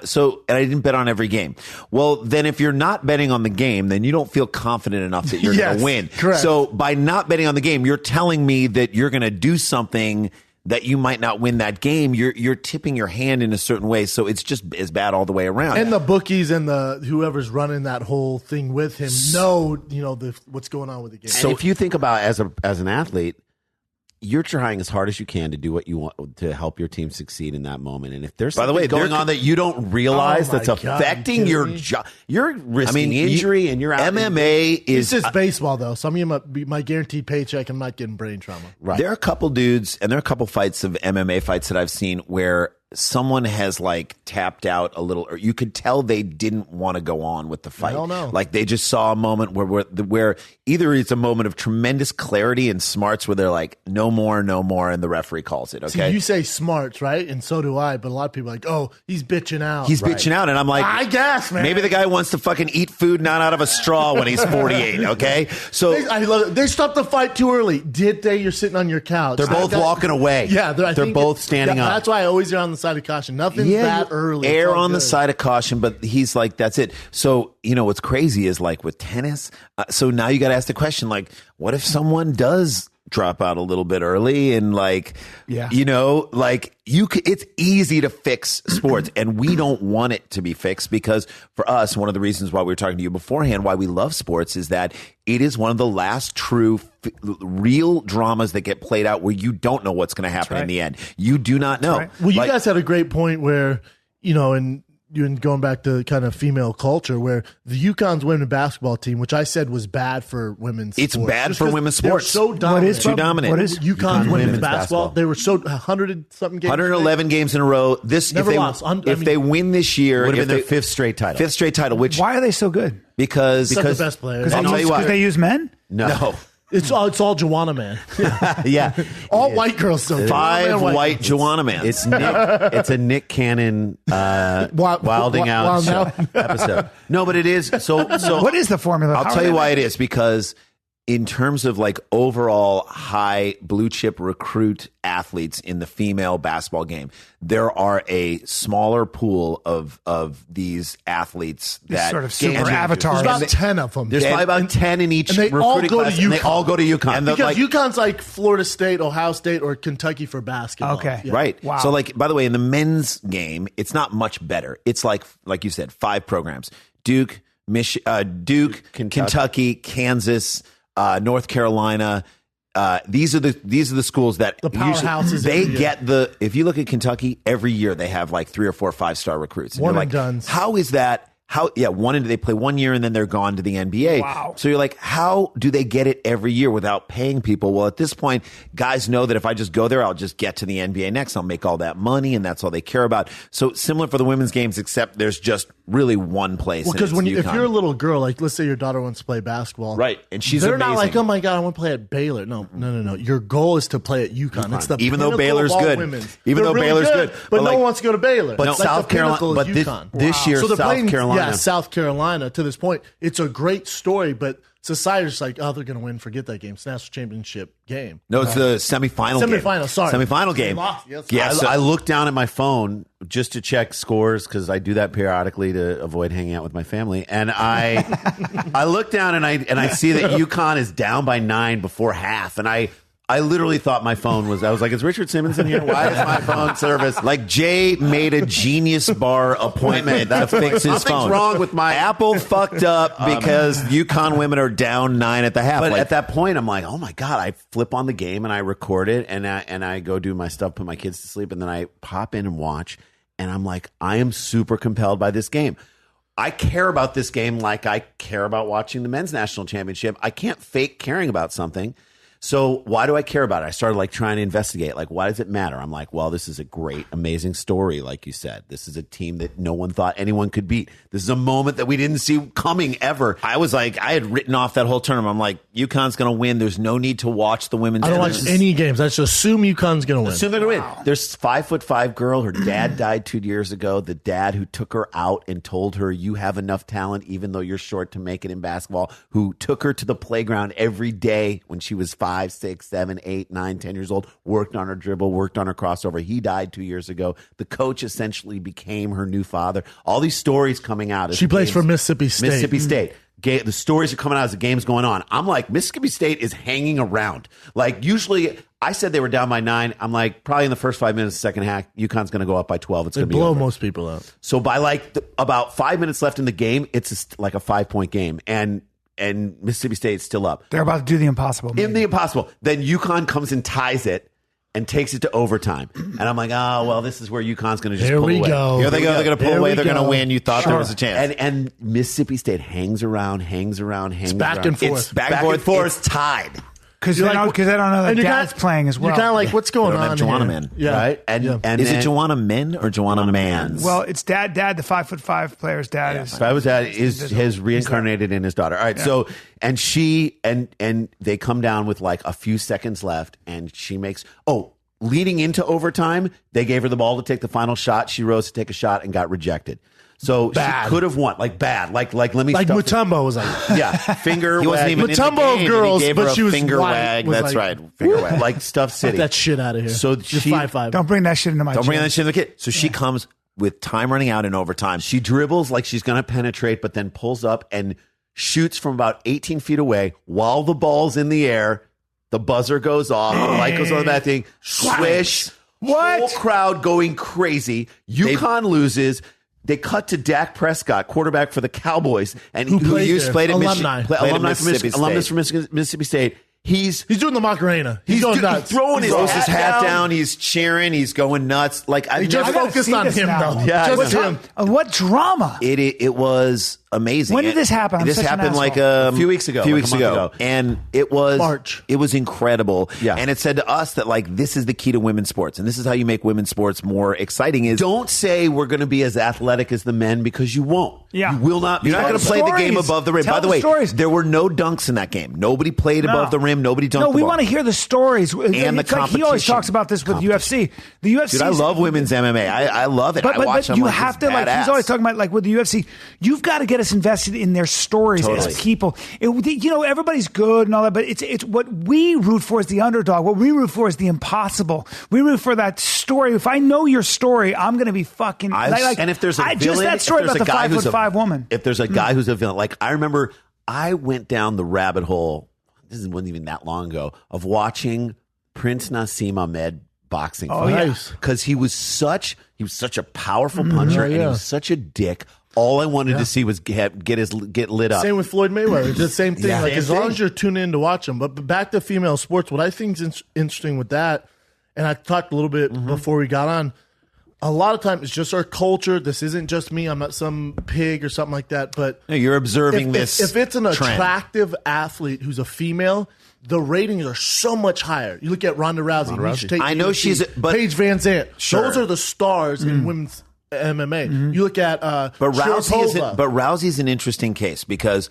Speaker 3: on every game. Well, then if you're not betting on the game, then you don't feel confident enough that you're going
Speaker 2: Yes,
Speaker 3: to win.
Speaker 2: correct.
Speaker 3: So by not betting on the game, you're telling me that you're going to do something that you might not win that game. You're tipping your hand in a certain way, so it's just as bad all the way around.
Speaker 2: And the bookies and the whoever's running that whole thing with him know what's going on with the game.
Speaker 4: So if you think about as an athlete, you're trying as hard as you can to do what you want to help your team succeed in that moment. And if there's
Speaker 3: By the way,
Speaker 4: something going
Speaker 3: there
Speaker 4: on that you don't realize
Speaker 2: Oh my
Speaker 4: that's
Speaker 2: God,
Speaker 4: affecting
Speaker 2: you
Speaker 4: your
Speaker 2: kidding me?
Speaker 4: job, you're risking injury and you're out.
Speaker 3: MMA
Speaker 2: it's
Speaker 3: is
Speaker 2: just baseball, though. Some of you might be my guaranteed paycheck. I'm not getting brain trauma.
Speaker 4: Right.
Speaker 3: There are a couple dudes and there are a couple fights of MMA fights that I've seen where someone has like tapped out a little, or you could tell they didn't want to go on with the fight.
Speaker 2: Hell no.
Speaker 3: Like they just saw a moment where either it's a moment of tremendous clarity and smarts where they're like, no more, and the referee calls it.
Speaker 2: See,
Speaker 3: Okay.
Speaker 2: you say smarts, right? And so do I. But a lot of people are like, oh, he's bitching out.
Speaker 3: He's bitching out, and I'm like,
Speaker 2: I guess, man.
Speaker 3: Maybe the guy wants to fucking eat food not out of a straw when he's 48. Okay. So
Speaker 2: I love it. They stopped the fight too early. Did they? You're sitting on your couch.
Speaker 3: they're both walking away.
Speaker 2: Yeah,
Speaker 3: they're both standing up.
Speaker 2: That's why I always err on the side of caution. Nothing's that early. It's
Speaker 3: Err
Speaker 2: all
Speaker 3: on the
Speaker 2: good.
Speaker 3: side of caution, but he's like, that's it. So, what's crazy is like with tennis. So now you got to ask the question, like, what if someone does drop out a little bit early, and like,
Speaker 1: Yeah.
Speaker 3: you know, like it's easy to fix sports, and we don't want it to be fixed, because for us, one of the reasons why we were talking to you beforehand, why we love sports, is that it is one of the last true real dramas that get played out where you don't know what's going to happen in the end. You do not know.
Speaker 1: right.
Speaker 2: Well, you guys had a great point where, you know, and going back to kind of female culture, where the UConn's women's basketball team, which I said was bad for women's
Speaker 3: It's
Speaker 2: sports.
Speaker 3: bad
Speaker 2: Just
Speaker 3: for
Speaker 2: 'cause
Speaker 3: women's
Speaker 2: they were
Speaker 3: sports.
Speaker 2: so dominant.
Speaker 1: What is
Speaker 3: Too dominant.
Speaker 1: What is
Speaker 2: UConn's women's
Speaker 4: women's
Speaker 2: basketball?
Speaker 4: basketball.
Speaker 2: They were so 100-something games.
Speaker 3: 111 games in a row. This
Speaker 2: Never
Speaker 3: if they
Speaker 2: lost.
Speaker 3: if they win this year,
Speaker 4: Would have
Speaker 3: if
Speaker 4: been their
Speaker 3: they-
Speaker 4: fifth straight title.
Speaker 3: which
Speaker 1: Why are they so good?
Speaker 3: because
Speaker 2: Such the best players.
Speaker 3: I'll tell you
Speaker 1: Because
Speaker 3: what.
Speaker 1: they use men?
Speaker 3: No,
Speaker 2: It's all Joanna man.
Speaker 4: Yeah.
Speaker 2: All white girls. So
Speaker 3: five
Speaker 2: Joanna man,
Speaker 3: white Joanna man.
Speaker 4: It's a Nick Cannon wilding out
Speaker 2: Wild
Speaker 4: episode. No, but it is so.
Speaker 1: What is the formula?
Speaker 3: I'll
Speaker 1: How
Speaker 3: tell
Speaker 1: are
Speaker 3: you
Speaker 1: they-
Speaker 3: why it is, because in terms of like overall high blue chip recruit athletes in the female basketball game, there are a smaller pool of these athletes
Speaker 1: These
Speaker 3: that
Speaker 1: sort of super
Speaker 3: and-
Speaker 1: avatars.
Speaker 2: There's about 10 of them.
Speaker 4: There's probably about 10 in each
Speaker 2: and they all
Speaker 4: recruiting
Speaker 2: go to
Speaker 4: class, and they
Speaker 2: UConn.
Speaker 4: all go to UConn.
Speaker 3: And the-
Speaker 2: Because
Speaker 3: like-
Speaker 2: UConn's like Florida State, Ohio State, or Kentucky for basketball.
Speaker 1: Okay.
Speaker 2: Yeah.
Speaker 3: Right.
Speaker 1: Wow.
Speaker 3: So like, by the way, in the men's game, it's not much better. It's like you said, 5 programs: Duke, Duke, Kentucky, Kansas, North Carolina. These are the schools that
Speaker 2: The powerhouses
Speaker 3: They
Speaker 2: every year.
Speaker 3: get the. If you look at Kentucky, every year they have like 3 or 4 5-star recruits. And
Speaker 2: One
Speaker 3: you're
Speaker 2: and
Speaker 3: like,
Speaker 2: dones.
Speaker 3: how is that? How they play 1 year and then they're gone to the NBA.
Speaker 1: Wow.
Speaker 3: So you're like, how do they get it every year without paying people? Well, at this point, guys know that if I just go there, I'll just get to the NBA next. I'll make all that money, and that's all they care about. So similar for the women's games, except there's just really one place.
Speaker 2: Well,
Speaker 3: and
Speaker 2: because
Speaker 3: it's
Speaker 2: if
Speaker 3: UConn.
Speaker 2: you're a little girl, like let's say your daughter wants to play basketball,
Speaker 3: Right, and she's
Speaker 2: they're not
Speaker 3: amazing.
Speaker 2: like, oh my god, I want to play at Baylor. No. Your goal is to play at UConn. It's the
Speaker 3: Even though
Speaker 2: pinnacle
Speaker 3: Baylor's
Speaker 2: of all
Speaker 3: good.
Speaker 2: women's.
Speaker 3: Even
Speaker 2: They're
Speaker 3: though
Speaker 2: really
Speaker 3: Baylor's good.
Speaker 2: but
Speaker 3: But
Speaker 2: no
Speaker 3: like-
Speaker 2: one wants to go to Baylor.
Speaker 3: But
Speaker 2: Like
Speaker 3: South
Speaker 2: the pinnacle
Speaker 3: Carolina,
Speaker 2: is
Speaker 3: but
Speaker 2: UConn.
Speaker 3: this year
Speaker 2: So they're
Speaker 3: South
Speaker 2: playing,
Speaker 3: Carolina.
Speaker 2: yeah, South Carolina. To this point, it's a great story, but society's just like, oh, they're going to win. Forget that game. It's a national championship game.
Speaker 3: No, it's the semifinal game.
Speaker 2: Semifinal, sorry.
Speaker 3: Semifinal game.
Speaker 2: They lost, yes.
Speaker 3: Yeah, so
Speaker 4: I look down at my phone just to check scores because I do that periodically to avoid hanging out with my family. And I look down and I see that UConn is down by 9 before half, and I literally thought my phone was. I was like, "Is Richard Simmons in here? Why is my phone service?"
Speaker 3: Like Jay made a Genius Bar appointment to fix his
Speaker 4: Something's
Speaker 3: phone.
Speaker 4: wrong with my
Speaker 3: Apple fucked up because UConn women are down 9 at the half.
Speaker 4: But
Speaker 3: Like,
Speaker 4: at that point, I'm like, oh my God, I flip on the game and I record it and I go do my stuff, put my kids to sleep, and then I pop in and watch. And I'm like, I am super compelled by this game. I care about this game like I care about watching the men's national championship. I can't fake caring about something. So why do I care about it? I started like trying to investigate, like, why does it matter? I'm like, well, this is a great, amazing story. Like you said, this is a team that no one thought anyone could beat. This is a moment that we didn't see coming ever.
Speaker 3: I was like, I had written off that whole tournament. I'm like, UConn's going to win. There's no need to watch the women's.
Speaker 2: I don't watch
Speaker 3: tournament.
Speaker 2: any games. I just assume UConn's going to win.
Speaker 4: Assume they're going to win. There's 5'5" girl. Her dad died 2 years ago. The dad who took her out and told her, you have enough talent, even though you're short to make it in basketball, who took her to the playground every day when she was 5, 6, 7, 8, 9, 10 years old, worked on her dribble, worked on her crossover. He died 2 years ago. The coach essentially became her new father. All these stories coming out. as
Speaker 2: She
Speaker 4: the
Speaker 2: plays
Speaker 4: games-
Speaker 2: for Mississippi State.
Speaker 4: Mississippi State. The stories are coming out as the game's going on. I'm like, Mississippi State is hanging around. Like, usually, I said they were down by 9. I'm like, probably in the first 5 minutes of the second half, UConn's going to go up by 12. It's
Speaker 2: They
Speaker 4: going to be
Speaker 2: blow
Speaker 4: over.
Speaker 2: most people out.
Speaker 4: So by like about 5 minutes left in the game, it's like a 5-point game, and Mississippi State's still up.
Speaker 1: They're about to do the impossible.
Speaker 4: In the impossible, then UConn comes and ties it and takes it to overtime, and I'm like, oh well, this is where UConn's going to just
Speaker 2: Here
Speaker 4: pull
Speaker 2: we
Speaker 4: away.
Speaker 2: go.
Speaker 3: Here they go. They're going to pull
Speaker 2: Here
Speaker 3: away.
Speaker 2: we
Speaker 3: They're going to
Speaker 2: go.
Speaker 3: win. You thought there was a chance.
Speaker 4: And Mississippi State hangs around.
Speaker 2: back and forth.
Speaker 3: It's back and forth. It's tied.
Speaker 1: Because they,
Speaker 2: You're like-
Speaker 1: they don't know that
Speaker 2: and you're
Speaker 1: dad's
Speaker 2: kinda-
Speaker 1: playing as well.
Speaker 2: You're kind of like, what's going
Speaker 3: They don't
Speaker 2: on
Speaker 3: have Joanna
Speaker 2: here?
Speaker 3: men,
Speaker 2: Yeah.
Speaker 4: right? And
Speaker 3: Is
Speaker 4: then,
Speaker 3: it Joanna Men or Joanna Mans?
Speaker 1: well, it's dad, the 5'5" player's dad is.
Speaker 4: So I was at has reincarnated in his daughter. All right, so and she and they come down with like a few seconds left, and she makes leading into overtime, they gave her the ball to take the final shot. She rose to take a shot and got rejected. So
Speaker 2: Bad.
Speaker 4: she could have won, like bad, like let me
Speaker 2: Like
Speaker 4: stuff it.
Speaker 2: Mutombo was like,
Speaker 4: Yeah, finger.
Speaker 3: he wasn't
Speaker 4: wag.
Speaker 3: even in the
Speaker 2: Mutombo of
Speaker 3: game, and
Speaker 2: girls,
Speaker 3: he gave
Speaker 2: but
Speaker 3: her a
Speaker 2: she was
Speaker 3: finger
Speaker 2: white,
Speaker 3: wag.
Speaker 2: was
Speaker 3: That's
Speaker 2: like,
Speaker 3: right, finger wag.
Speaker 4: like Stuff City.
Speaker 2: get that shit out of here.
Speaker 4: So
Speaker 2: just
Speaker 4: she-
Speaker 2: 5'5".
Speaker 1: Don't bring that shit into my
Speaker 3: Don't bring
Speaker 1: gym.
Speaker 3: that shit to the kid. So she comes with time running out in overtime.
Speaker 4: She dribbles like she's going to penetrate, but then pulls up and shoots from about 18 feet away while the ball's in the air The buzzer goes off. The light goes on that thing. Swish.
Speaker 1: What?
Speaker 4: Whole crowd going crazy. UConn loses. They cut to Dak Prescott, quarterback for the Cowboys, and who played at
Speaker 2: alumni.
Speaker 4: Alumnus from Mississippi State. He's
Speaker 2: doing the Macarena. He's going nuts.
Speaker 4: Throwing his hat down. He's cheering. He's going nuts. Like
Speaker 2: he just focused on him though.
Speaker 4: Yeah,
Speaker 2: just him.
Speaker 1: What drama?
Speaker 4: It was amazing.
Speaker 1: When did this happen?
Speaker 4: This happened like a few weeks ago. And it was
Speaker 2: March.
Speaker 4: It was incredible.
Speaker 3: Yeah.
Speaker 4: And it said to us that like this is the key to women's sports, and this is how you make women's sports more exciting. Is don't say we're going to be as athletic as the men, because you won't.
Speaker 1: Yeah.
Speaker 4: You will not. You're not going to play the game above the rim. By the way, there were no dunks in that game. Nobody played above the rim. Nobody dunked the ball.
Speaker 1: No, we want to hear the stories.
Speaker 4: And the competition.
Speaker 1: He always talks about this with UFC. The UFC.
Speaker 4: Dude, I love women's MMA. I love it. I watch them.
Speaker 1: You have to, like, he's always talking about, like, with the UFC, you've got to get us invested in their stories as people. Everybody's good and all that, but it's what we root for is the underdog. What we root for is the impossible. We root for that story. If I know your story, I'm going to be fucking.
Speaker 4: And if there's a villain,
Speaker 1: just that story about the 5'5" woman.
Speaker 4: If there's a guy who's a villain, like I remember, I went down the rabbit hole. This wasn't even that long ago, of watching Prince Nassim Ahmed boxing.
Speaker 1: Oh, yeah.
Speaker 4: Because he was such a powerful puncher, and he was such a dick. All I wanted to see was get lit up.
Speaker 2: Same with Floyd Mayweather. It's the same thing.
Speaker 4: Yeah.
Speaker 2: Like,
Speaker 4: Same
Speaker 2: as long
Speaker 4: thing.
Speaker 2: as you're tuned in to watch them. But back to female sports, what I think is interesting with that, and I talked a little bit before we got on, a lot of times it's just our culture. This isn't just me. I'm not some pig or something like that. But
Speaker 4: No, you're observing this.
Speaker 2: If it's an
Speaker 4: trend.
Speaker 2: attractive athlete who's a female, the ratings are so much higher. You look at Ronda Rousey.
Speaker 4: I know she's, but
Speaker 2: Paige Van Zandt.
Speaker 4: Sure.
Speaker 2: Those are the stars in women's MMA. You look at
Speaker 4: But Rousey's an interesting case, because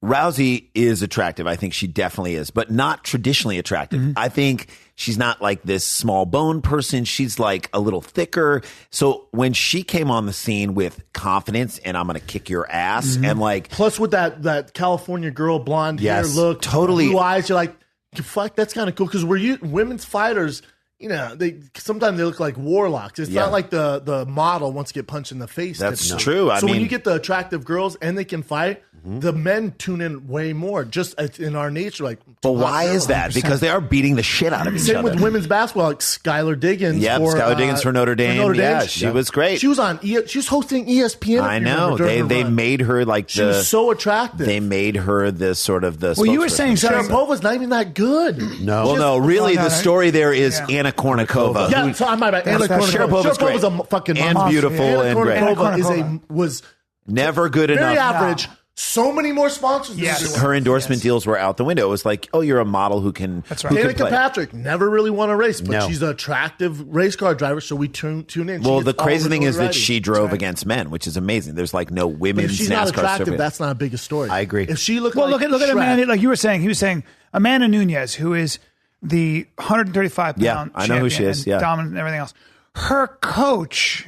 Speaker 4: Rousey is attractive. I think she definitely is, but not traditionally attractive. I think she's not like this small bone person. She's like a little thicker. So when she came on the scene with confidence and I'm going to kick your ass and like,
Speaker 2: plus with that California girl blonde hair look,
Speaker 4: totally.
Speaker 2: blue eyes, you're like, fuck, that's kind of cool. Because women's fighters, they sometimes they look like warlocks. It's not like the model wants to get punched in the face.
Speaker 4: That's true.
Speaker 2: So when you get the attractive girls and they can fight, the men tune in way more. Just in our nature, like.
Speaker 4: But why is that?
Speaker 1: 100%.
Speaker 4: Because they are beating the shit out of each other.
Speaker 2: Same with women's basketball, like Skylar Diggins.
Speaker 4: Yeah, Skylar Diggins for Notre Dame. Yeah, she was great.
Speaker 2: She was on. She was hosting ESPN.
Speaker 4: I know. They made her like
Speaker 2: she was so attractive.
Speaker 4: They made her the sort of the.
Speaker 1: Well, you were saying
Speaker 2: Sharapova's not even that good.
Speaker 4: No. Well, no. Really, the story there is Anna Kournikova.
Speaker 2: Yeah, so I'm about Anna Kournikova.
Speaker 4: Sharapova's
Speaker 2: a fucking
Speaker 4: and
Speaker 2: monster.
Speaker 4: beautiful
Speaker 2: Anna
Speaker 4: and great.
Speaker 2: Kournikova was
Speaker 4: never good
Speaker 2: very
Speaker 4: enough.
Speaker 2: average. So many more sponsors.
Speaker 1: Yes.
Speaker 4: Her endorsement deals were out the window. It was like, oh, you're a model who can.
Speaker 1: That's right.
Speaker 2: Danica Patrick never really won a race, but she's an attractive race car driver, so we tune in.
Speaker 4: Well, the crazy thing is that she drove against men, which is amazing. There's like no women's
Speaker 2: if she's
Speaker 4: NASCAR
Speaker 2: not attractive,
Speaker 4: survey.
Speaker 2: that's not a big story.
Speaker 4: I agree.
Speaker 2: If she looked
Speaker 1: look at Amanda, like you were saying. He was saying Amanda Nunes, who is the 135 pound.
Speaker 4: Yeah, I know who she is. Yeah,
Speaker 1: dominant and everything else. Her coach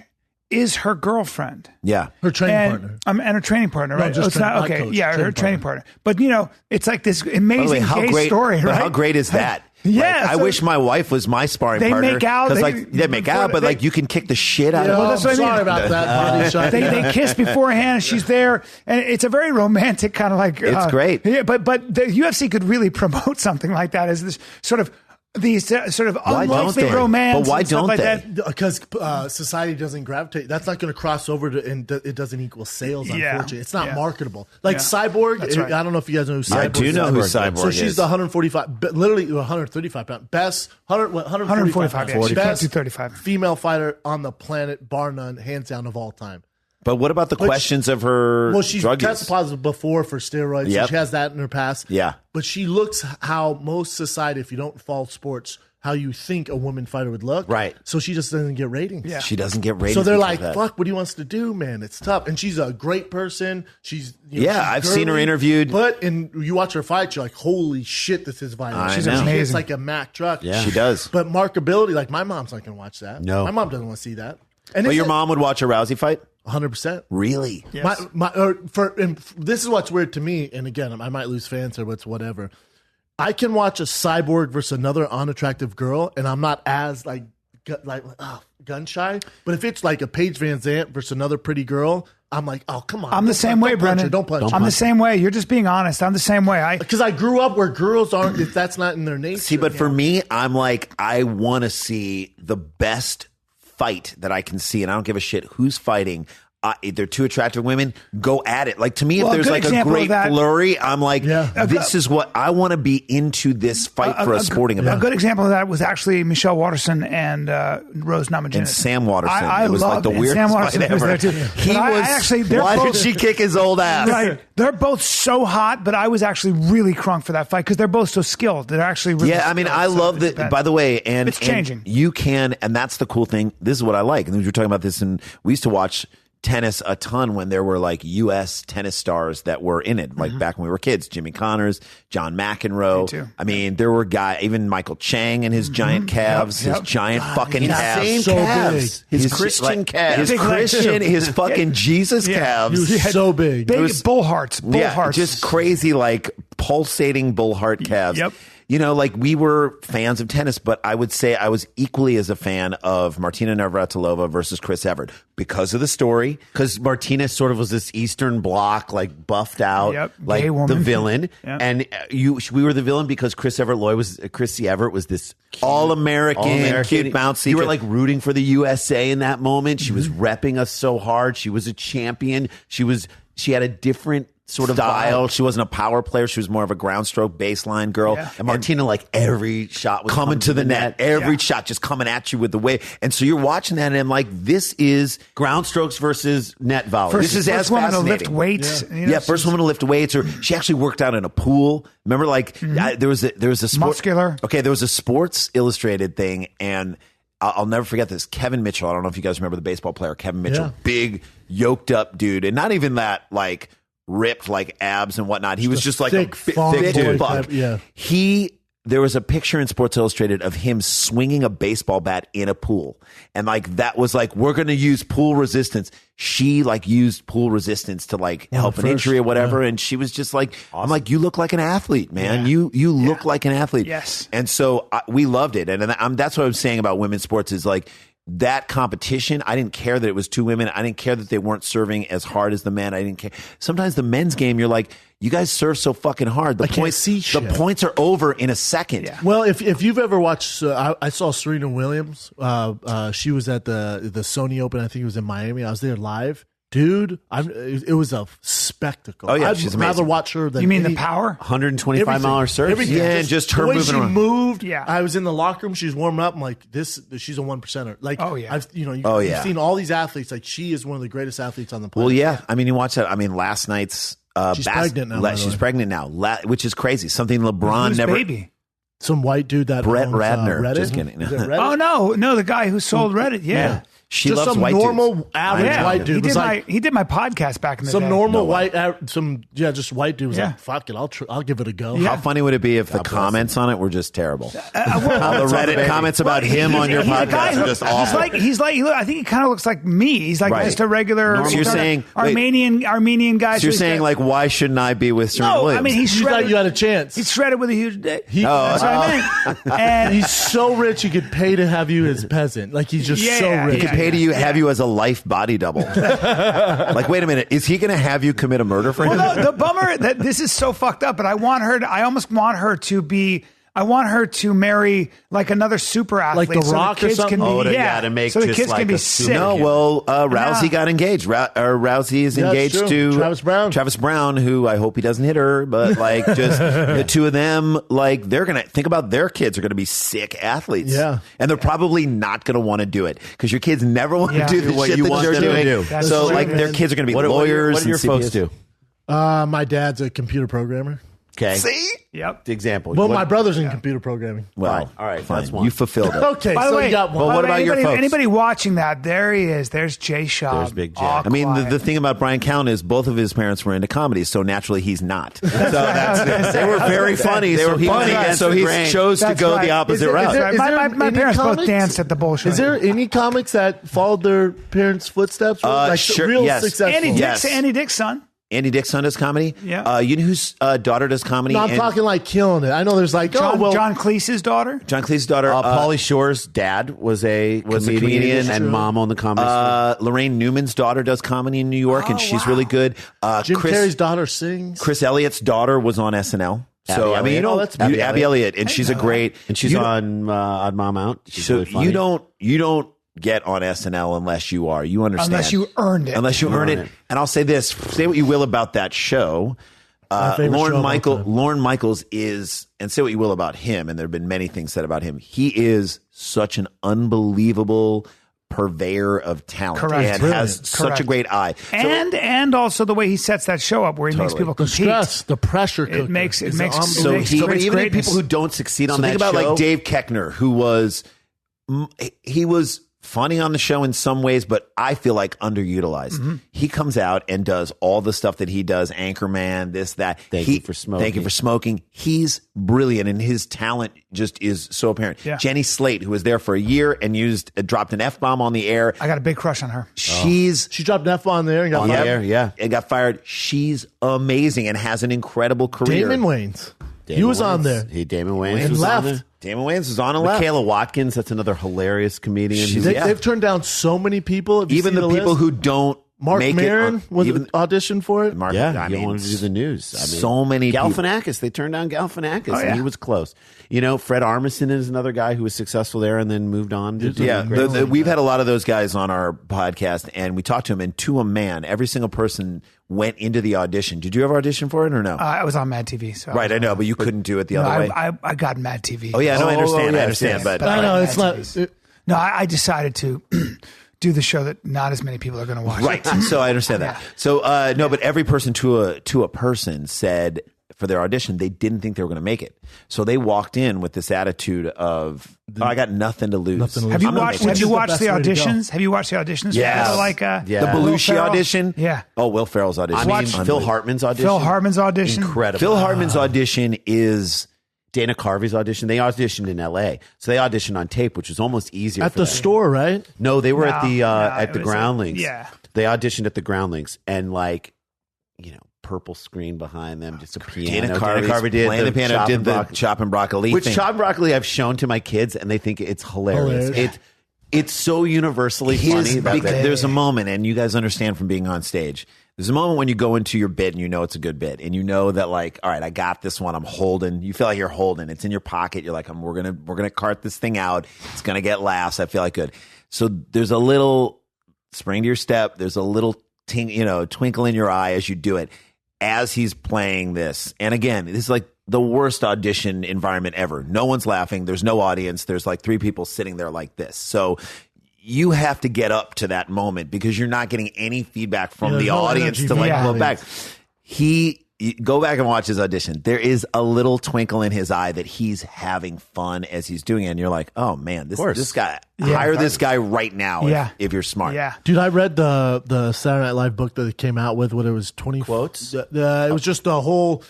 Speaker 1: is her girlfriend.
Speaker 4: Yeah.
Speaker 2: Her training partner.
Speaker 1: And her training partner, right?
Speaker 2: Just
Speaker 1: it's not okay.
Speaker 2: coach,
Speaker 1: Yeah, her training partner. But it's like this amazing gay story, right?
Speaker 4: But how great is that?
Speaker 1: Yeah,
Speaker 4: I wish my wife was my sparring partner.
Speaker 1: They make out.
Speaker 4: They make out, but like you can kick the shit out of
Speaker 2: Well,
Speaker 4: them.
Speaker 2: that's what I mean. Sorry about that.
Speaker 1: They kiss beforehand, and she's there, and it's a very romantic kind of like.
Speaker 4: It's great.
Speaker 1: Yeah, but the UFC could really promote something like that as this sort of. These sort of unlikely romance.
Speaker 4: But why
Speaker 1: and stuff
Speaker 4: don't
Speaker 1: like
Speaker 4: they?
Speaker 1: That.
Speaker 2: Because society doesn't gravitate. That's not going to cross over to, and it doesn't equal sales, unfortunately. It's not marketable. Like Cyborg,
Speaker 1: right.
Speaker 2: I don't know if you guys know who Cyborg is.
Speaker 4: I do know who Cyborg is.
Speaker 2: So she's the 145, literally 135 pound, best, 145 pounds.
Speaker 1: Yeah, she can't
Speaker 2: Best
Speaker 1: do 35.
Speaker 2: female fighter on the planet, bar none, hands down of all time.
Speaker 4: But what about the questions of her
Speaker 2: she's
Speaker 4: drug
Speaker 2: tested
Speaker 4: use?
Speaker 2: positive before for steroids.
Speaker 4: Yep.
Speaker 2: So she has that in her past.
Speaker 4: Yeah.
Speaker 2: But she looks how most society, if you don't follow sports, how you think a woman fighter would look.
Speaker 4: Right.
Speaker 2: So she just doesn't get ratings.
Speaker 1: Yeah.
Speaker 4: She doesn't get ratings.
Speaker 2: So they're
Speaker 4: because
Speaker 2: like,
Speaker 4: of that.
Speaker 2: fuck, what do you wants to do, man? It's tough. And she's a great person. She's
Speaker 4: I've seen her interviewed.
Speaker 2: But you watch her fight, you're like, holy shit, this is violent.
Speaker 4: She's
Speaker 1: amazing.
Speaker 2: It's like a Mack truck.
Speaker 4: Yeah. She does.
Speaker 2: But markable, like my mom's not going to watch that.
Speaker 4: No.
Speaker 2: My mom doesn't want to see that. And
Speaker 4: But your mom would watch a Rousey fight?
Speaker 2: 100%.
Speaker 4: Really?
Speaker 1: Yes.
Speaker 2: And this is what's weird to me, and again, I might lose fans here, but it's whatever. I can watch a Cyborg versus another unattractive girl, and I'm not as gun shy. But if it's like a Paige Van Zandt versus another pretty girl, I'm like, oh, come on.
Speaker 1: I'm the same way,
Speaker 2: punch
Speaker 1: Brendan.
Speaker 2: her, don't punch
Speaker 1: I'm
Speaker 2: her.
Speaker 1: the same way. You're just being honest. I'm the same way.
Speaker 2: Because I grew up where girls aren't, if that's not in their nature.
Speaker 3: See, but for me, I'm like, I want to see the best fight that I can see, and I don't give a shit who's fighting. If they're two attractive women, go at it. Like, to me, if
Speaker 1: Well, a
Speaker 3: there's
Speaker 1: good
Speaker 3: like a
Speaker 1: example
Speaker 3: great
Speaker 1: of that-
Speaker 3: flurry, I'm like,
Speaker 2: Yeah.
Speaker 3: this is what I want to be into, this fight for a sporting
Speaker 1: A
Speaker 3: event.
Speaker 1: good example of that was actually Michelle Watterson and Rose Namajunas.
Speaker 3: And Sam Watterson.
Speaker 1: I
Speaker 3: It was like
Speaker 1: loved
Speaker 3: the
Speaker 1: it. And
Speaker 3: weirdest
Speaker 1: Sam Watterson
Speaker 3: fight
Speaker 1: was
Speaker 3: ever.
Speaker 1: there too.
Speaker 3: He
Speaker 1: But
Speaker 3: was.
Speaker 1: I actually, they're
Speaker 3: Why
Speaker 1: both,
Speaker 3: did she kick his old ass?
Speaker 1: Right. They're both so hot, but I was actually really crunk for that fight because they're both so skilled. They're actually really
Speaker 3: Yeah, I mean,
Speaker 1: skilled.
Speaker 3: I
Speaker 1: So
Speaker 3: love
Speaker 1: it's
Speaker 3: that.
Speaker 1: bad.
Speaker 3: By the way, and
Speaker 1: It's changing.
Speaker 3: and you can, and that's the cool thing. This is what I like. And we were talking about this, and we used to watch tennis a ton when there were like U.S. tennis stars that were in it, like back when we were kids. Jimmy Connors, John McEnroe.
Speaker 1: Me too.
Speaker 3: I mean, there were guys, even Michael Chang and his giant calves,
Speaker 1: Yep.
Speaker 3: his giant fucking
Speaker 2: he's
Speaker 3: calves.
Speaker 2: insane so
Speaker 3: calves.
Speaker 2: big.
Speaker 3: His Christian calves. His Christian, his fucking Jesus
Speaker 2: He
Speaker 3: calves.
Speaker 2: was so big.
Speaker 1: Big bull hearts. Bull
Speaker 3: Yeah,
Speaker 1: hearts.
Speaker 3: just crazy, like pulsating bull heart calves.
Speaker 1: Yep.
Speaker 3: You know, like we were fans of tennis, but I would say I was equally as a fan of Martina Navratilova versus Chris Evert because of the story.
Speaker 4: Because Martina sort of was this Eastern Bloc, like buffed out,
Speaker 1: Yep,
Speaker 4: like
Speaker 1: gay woman.
Speaker 4: the villain,
Speaker 1: Yep.
Speaker 4: and we were the villain because Chrissy Everett was this
Speaker 3: All-American, cute, bouncy.
Speaker 4: You were like rooting for the USA in that moment. She was repping us so hard. She was a champion. She had a different sort of
Speaker 3: style.
Speaker 4: vibe.
Speaker 3: She wasn't a power player. She was more of a ground stroke baseline girl.
Speaker 1: Yeah.
Speaker 4: And Martina, like every shot was
Speaker 3: coming to the net. Every
Speaker 1: Yeah.
Speaker 3: shot just coming at you with the way. And so you're watching that, and I'm like, this is
Speaker 4: Ground strokes versus net volley.
Speaker 3: This is
Speaker 1: first
Speaker 3: as
Speaker 1: woman to lift
Speaker 3: fascinating.
Speaker 1: weights. You know,
Speaker 3: yeah, first woman to lift weights, or she actually worked out in a pool. Remember, like there was a sport,
Speaker 1: Muscular.
Speaker 3: Okay, there was a Sports Illustrated thing, and I'll never forget this. Kevin Mitchell. I don't know if you guys remember the baseball player Kevin Mitchell,
Speaker 2: Yeah.
Speaker 3: big yoked up dude, and not even that like ripped like abs and whatnot. He was just like
Speaker 2: thick,
Speaker 3: a
Speaker 2: fong
Speaker 3: thick
Speaker 2: boy
Speaker 3: buck.
Speaker 2: type, yeah.
Speaker 3: There was a picture in Sports Illustrated of him swinging a baseball bat in a pool. And like, that was like, we're going to use pool resistance. She like used pool resistance to like help an
Speaker 2: first,
Speaker 3: injury or whatever. And she was just like, I'm like, you look like an athlete, man. You look like an athlete.
Speaker 1: Yes.
Speaker 3: And so we loved it. And that's what I'm saying about women's sports is like, that competition, I didn't care that it was two women. I didn't care that they weren't serving as hard as the men. I didn't care. Sometimes the men's game, you're like, you guys serve so fucking hard. The
Speaker 2: can't see
Speaker 3: the
Speaker 2: shit.
Speaker 3: points are over in a second.
Speaker 1: Yeah.
Speaker 2: Well, if you've ever watched, I saw Serena Williams. She was at the Sony Open. I think it was in Miami. I was there live. Dude, it was a spectacle.
Speaker 3: Oh, yeah,
Speaker 2: I'd
Speaker 3: she's
Speaker 2: rather
Speaker 3: amazing.
Speaker 2: watch her than
Speaker 1: You mean the
Speaker 2: any-
Speaker 1: power?
Speaker 4: 125 mile serve.
Speaker 2: Everything.
Speaker 3: Yeah, and just her
Speaker 2: the way
Speaker 3: moving
Speaker 2: she
Speaker 3: around.
Speaker 2: moved.
Speaker 1: Yeah.
Speaker 2: I was in the locker room. She's warming up. I'm like, she's a 1%er. Like,
Speaker 1: Oh, yeah.
Speaker 2: You've seen all these athletes. Like, she is one of the greatest athletes on the planet.
Speaker 3: Well, yeah. I mean, you watch that. I mean, last night's
Speaker 2: She's pregnant now, by the
Speaker 3: she's
Speaker 2: way.
Speaker 3: pregnant now, which is crazy. Something LeBron
Speaker 1: Who's
Speaker 3: never.
Speaker 1: baby?
Speaker 2: Some white dude that
Speaker 3: Brett
Speaker 2: owns,
Speaker 3: Radner.
Speaker 2: Reddit.
Speaker 3: Just kidding.
Speaker 2: Is it Reddit?
Speaker 1: Oh no, the guy who sold Reddit. Yeah.
Speaker 3: She
Speaker 2: Just
Speaker 3: loves
Speaker 2: some
Speaker 3: white
Speaker 2: normal,
Speaker 3: dudes.
Speaker 2: average
Speaker 1: Yeah.
Speaker 2: white dude.
Speaker 1: He
Speaker 2: was
Speaker 1: did
Speaker 2: like,
Speaker 1: he did my podcast back in the
Speaker 2: some
Speaker 1: day.
Speaker 2: normal
Speaker 3: No way.
Speaker 2: white, just white dude was
Speaker 1: Yeah.
Speaker 2: like, "Fuck it, I'll give it a go."
Speaker 1: Yeah.
Speaker 3: How funny would it be if the comments on it were just terrible? How the Reddit
Speaker 4: baby.
Speaker 3: comments about him on your
Speaker 1: He's a guy
Speaker 3: podcast
Speaker 1: who-
Speaker 3: are just awful.
Speaker 1: He's like I think he kind of looks like me. He's like
Speaker 3: Right.
Speaker 1: just a regular.
Speaker 3: So you're saying- wait.
Speaker 1: Armenian guy.
Speaker 3: So you're
Speaker 1: he's
Speaker 3: saying
Speaker 1: got-
Speaker 3: like, why shouldn't I be with Serena
Speaker 1: no?
Speaker 3: Williams?
Speaker 1: I mean he's
Speaker 2: You thought
Speaker 1: shredded.
Speaker 2: you had a chance.
Speaker 1: He's shredded with a huge dick.
Speaker 2: That's
Speaker 1: That's what I meant. And
Speaker 2: He's so rich, he could pay to have you as a peasant. Like he's just
Speaker 1: Yeah,
Speaker 2: so
Speaker 1: yeah,
Speaker 2: rich.
Speaker 3: he could pay to have you as a life body double. Like, wait a minute, is he going to have you commit a murder for him?
Speaker 1: well, the bummer that this is so fucked up, but I almost want her to be. I want her to marry like another super athlete,
Speaker 2: Like The
Speaker 1: so
Speaker 2: Rock or
Speaker 1: the kids
Speaker 2: something?
Speaker 1: Can be,
Speaker 4: Oh, to-
Speaker 1: yeah,
Speaker 4: yeah, to make
Speaker 1: so the
Speaker 4: just
Speaker 1: kids
Speaker 4: like
Speaker 1: can be
Speaker 4: a
Speaker 1: sick.
Speaker 4: super-
Speaker 3: No, well, Rousey
Speaker 1: Yeah.
Speaker 3: got engaged. Rousey is
Speaker 2: Yeah,
Speaker 3: engaged
Speaker 2: it's
Speaker 3: to
Speaker 2: true. Travis Brown.
Speaker 3: Travis Brown, who I hope he doesn't hit her, but like just the two of them, like they're gonna think about their kids are gonna be sick athletes.
Speaker 2: Yeah.
Speaker 3: and they're probably not gonna want to do it because your kids never want
Speaker 1: Yeah.
Speaker 3: to do the
Speaker 4: What
Speaker 3: shit
Speaker 4: you
Speaker 3: that
Speaker 4: want
Speaker 3: you're
Speaker 4: them to
Speaker 3: doing.
Speaker 4: do.
Speaker 1: That's
Speaker 3: So
Speaker 1: true,
Speaker 3: like their
Speaker 2: man.
Speaker 3: kids are gonna be
Speaker 4: What
Speaker 3: lawyers.
Speaker 4: do your
Speaker 3: and
Speaker 4: folks
Speaker 3: CPAs.
Speaker 4: do?
Speaker 2: My dad's a computer programmer.
Speaker 4: Okay.
Speaker 3: See?
Speaker 1: Yep.
Speaker 4: Example.
Speaker 2: Well,
Speaker 4: What-
Speaker 2: my brother's in computer programming.
Speaker 3: Well,
Speaker 4: Fine. All right,
Speaker 3: fine.
Speaker 4: that's one.
Speaker 3: You fulfilled it.
Speaker 2: Okay,
Speaker 1: By the
Speaker 2: so
Speaker 1: way,
Speaker 2: you got one.
Speaker 3: Well, what about your
Speaker 1: anybody,
Speaker 3: folks?
Speaker 1: Anybody watching that? There he is. There's Jay Shaw.
Speaker 4: There's Big Jay.
Speaker 3: I mean, the thing about Brian Count is both of his parents were into comedy, so naturally he's not. So that's
Speaker 4: They were very funny.
Speaker 3: They
Speaker 4: so
Speaker 3: were
Speaker 4: he went
Speaker 3: funny,
Speaker 4: against
Speaker 3: so
Speaker 4: the
Speaker 3: he
Speaker 4: grain.
Speaker 3: chose to go the opposite route.
Speaker 2: Is there
Speaker 1: my
Speaker 2: any
Speaker 1: parents both
Speaker 2: comics?
Speaker 1: danced at the bullshit.
Speaker 2: Is there any comics that followed their parents' footsteps?
Speaker 3: Sure,
Speaker 2: real
Speaker 3: yes.
Speaker 2: successful.
Speaker 1: Andy
Speaker 3: Yes.
Speaker 1: Dick's son?
Speaker 3: Andy Dick's son does comedy.
Speaker 1: Yeah.
Speaker 3: You know whose daughter does comedy?
Speaker 2: No, I'm talking like killing it. I know there's like
Speaker 1: John Cleese's daughter.
Speaker 3: John Cleese's daughter.
Speaker 4: Pauly Shore's dad was a comedian and mom on the comedy store.
Speaker 3: Lorraine Newman's daughter does comedy in New York, and she's really good.
Speaker 2: Jim Carrey's daughter sings.
Speaker 3: Chris Elliott's daughter was on SNL. So
Speaker 4: Abby
Speaker 3: I mean, you know,
Speaker 4: Elliott.
Speaker 3: Abby Elliott, and she's a great,
Speaker 4: and she's on Odd Mom Out. She's
Speaker 3: so
Speaker 4: really funny.
Speaker 3: you don't get on SNL unless you are. You understand?
Speaker 1: Unless you earned it.
Speaker 3: Unless you earn it. And I'll say this: say what you will about that show. Lorne Michaels is, and say what you will about him, and there have been many things said about him. He is such an unbelievable purveyor of talent,
Speaker 1: Correct.
Speaker 3: and has such a great eye.
Speaker 1: And also the way he sets that show up, where he makes people
Speaker 2: The
Speaker 1: compete.
Speaker 2: stress, the pressure cooker.
Speaker 1: It makes
Speaker 3: Even
Speaker 1: greatness.
Speaker 3: people who don't succeed on that
Speaker 4: think
Speaker 3: show,
Speaker 4: about,
Speaker 3: like Dave Koechner, who was funny on the show in some ways, but I feel like underutilized.
Speaker 1: Mm-hmm.
Speaker 3: He comes out and does all the stuff that he does, Anchorman, this, that.
Speaker 4: Thank you for smoking.
Speaker 3: Thank you for smoking. He's brilliant, and his talent just is so apparent.
Speaker 1: Yeah.
Speaker 3: Jenny Slate, who was there for a year and dropped an F-bomb on the air.
Speaker 1: I got a big crush on her.
Speaker 2: She dropped an F on there and got fired.
Speaker 4: air, yeah.
Speaker 3: And got fired. She's amazing and has an incredible career.
Speaker 2: Damon Wayans. He was on there.
Speaker 4: Damon Wayans
Speaker 2: And
Speaker 4: was
Speaker 2: left.
Speaker 4: on there.
Speaker 3: Damon Wayans was on and left.
Speaker 4: Michaela Watkins, that's another hilarious comedian.
Speaker 2: They've turned down so many people. Have you
Speaker 3: Even
Speaker 2: seen
Speaker 3: the people
Speaker 2: list?
Speaker 3: who don't
Speaker 2: Mark
Speaker 3: make
Speaker 2: Maron
Speaker 3: it
Speaker 2: was
Speaker 3: even
Speaker 2: auditioned for it.
Speaker 3: Mark,
Speaker 4: Yeah,
Speaker 3: I
Speaker 4: he
Speaker 3: mean,
Speaker 4: wanted to do the news. I mean,
Speaker 3: so many people.
Speaker 4: Galifianakis, they turned down Galifianakis,
Speaker 1: yeah.
Speaker 4: and he was close. You know, Fred Armisen is another guy who was successful there and then moved on. To do
Speaker 3: Yeah,
Speaker 4: great
Speaker 3: we've had a lot of those guys on our podcast, and we talked to them, and to a man, every single person went into the audition. Did you ever audition for it or no?
Speaker 1: I was on Mad TV, so
Speaker 3: Right, I know, but you couldn't do it the other way.
Speaker 1: I got Mad TV.
Speaker 3: Oh yeah, no, I understand.
Speaker 4: yes,
Speaker 3: I understand,
Speaker 4: yes.
Speaker 3: but
Speaker 2: I know
Speaker 1: Mad
Speaker 2: it's not.
Speaker 1: TVs. No, I decided to do the show that not as many people are going to watch.
Speaker 3: right. So I understand that. So no, but every person to a person said for their audition they didn't think they were going to make it, so they walked in with this attitude of I got nothing to lose.
Speaker 1: Have you watched? Have you watched the
Speaker 2: best way to go.
Speaker 1: auditions? Have you watched the auditions?
Speaker 3: Yes.
Speaker 1: For, like
Speaker 3: The
Speaker 1: Will
Speaker 3: Belushi
Speaker 1: Ferrell?
Speaker 3: audition?
Speaker 1: Yeah.
Speaker 3: Oh, Will Ferrell's audition.
Speaker 4: I mean, Phil Hartman's audition.
Speaker 1: Phil Hartman's audition.
Speaker 4: Incredible.
Speaker 3: Phil Hartman's audition is
Speaker 4: Dana Carvey's audition. They auditioned in L.A., so they auditioned on tape, which was almost easier
Speaker 2: At
Speaker 4: for
Speaker 2: the
Speaker 4: them.
Speaker 2: store, right?
Speaker 4: No, they were at the
Speaker 1: it was
Speaker 4: Groundlings.
Speaker 1: yeah.
Speaker 4: They auditioned at the Groundlings, and like, you know, purple screen behind them, just a piano.
Speaker 3: Dana Carvey did
Speaker 4: playing
Speaker 3: the piano, did the
Speaker 4: broccoli.
Speaker 3: chop and broccoli
Speaker 4: Which
Speaker 3: thing.
Speaker 4: chop and broccoli I've shown to my kids, and they think it's hilarious.
Speaker 2: Hilarious.
Speaker 4: It's so universally funny.
Speaker 3: Because
Speaker 4: That
Speaker 3: there's a moment, and you guys understand from being on stage, there's a moment when you go into your bit and you know it's a good bit, and you know that like, all right, I got this one. I'm holding. You feel like you're holding. It's in your pocket. You're like, we're gonna cart this thing out. It's gonna get laughs. I feel like good. So there's a little spring to your step. There's a little twinkle in your eye as you do it, as he's playing this. And again, this is like the worst audition environment ever. No one's laughing. There's no audience. There's like three people sitting there like this. So you have to get up to that moment because you're not getting any feedback from the
Speaker 2: there's no
Speaker 3: audience
Speaker 2: energy
Speaker 3: to
Speaker 2: from
Speaker 3: like
Speaker 2: the
Speaker 3: pull back. Go back and watch his audition. There is a little twinkle in his eye that he's having fun as he's doing it. And you're like, oh man, this guy, hire this guy right now if you're smart.
Speaker 1: Yeah.
Speaker 2: Dude, I read the Saturday Night Live book that it came out with. What it was, 20
Speaker 4: Quotes?
Speaker 2: It was just the whole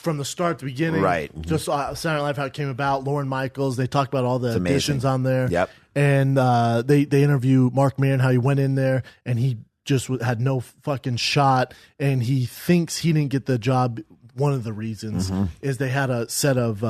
Speaker 2: from the start to the beginning.
Speaker 3: Right.
Speaker 2: Just Saturday Night Live, how it came about. Lorne Michaels. They talked about all the
Speaker 3: amazing.
Speaker 2: auditions on there.
Speaker 3: Yep.
Speaker 2: And they interview Mark Maron, how he went in there and he just had no fucking shot, and he thinks he didn't get the job. One of the reasons is they had a set of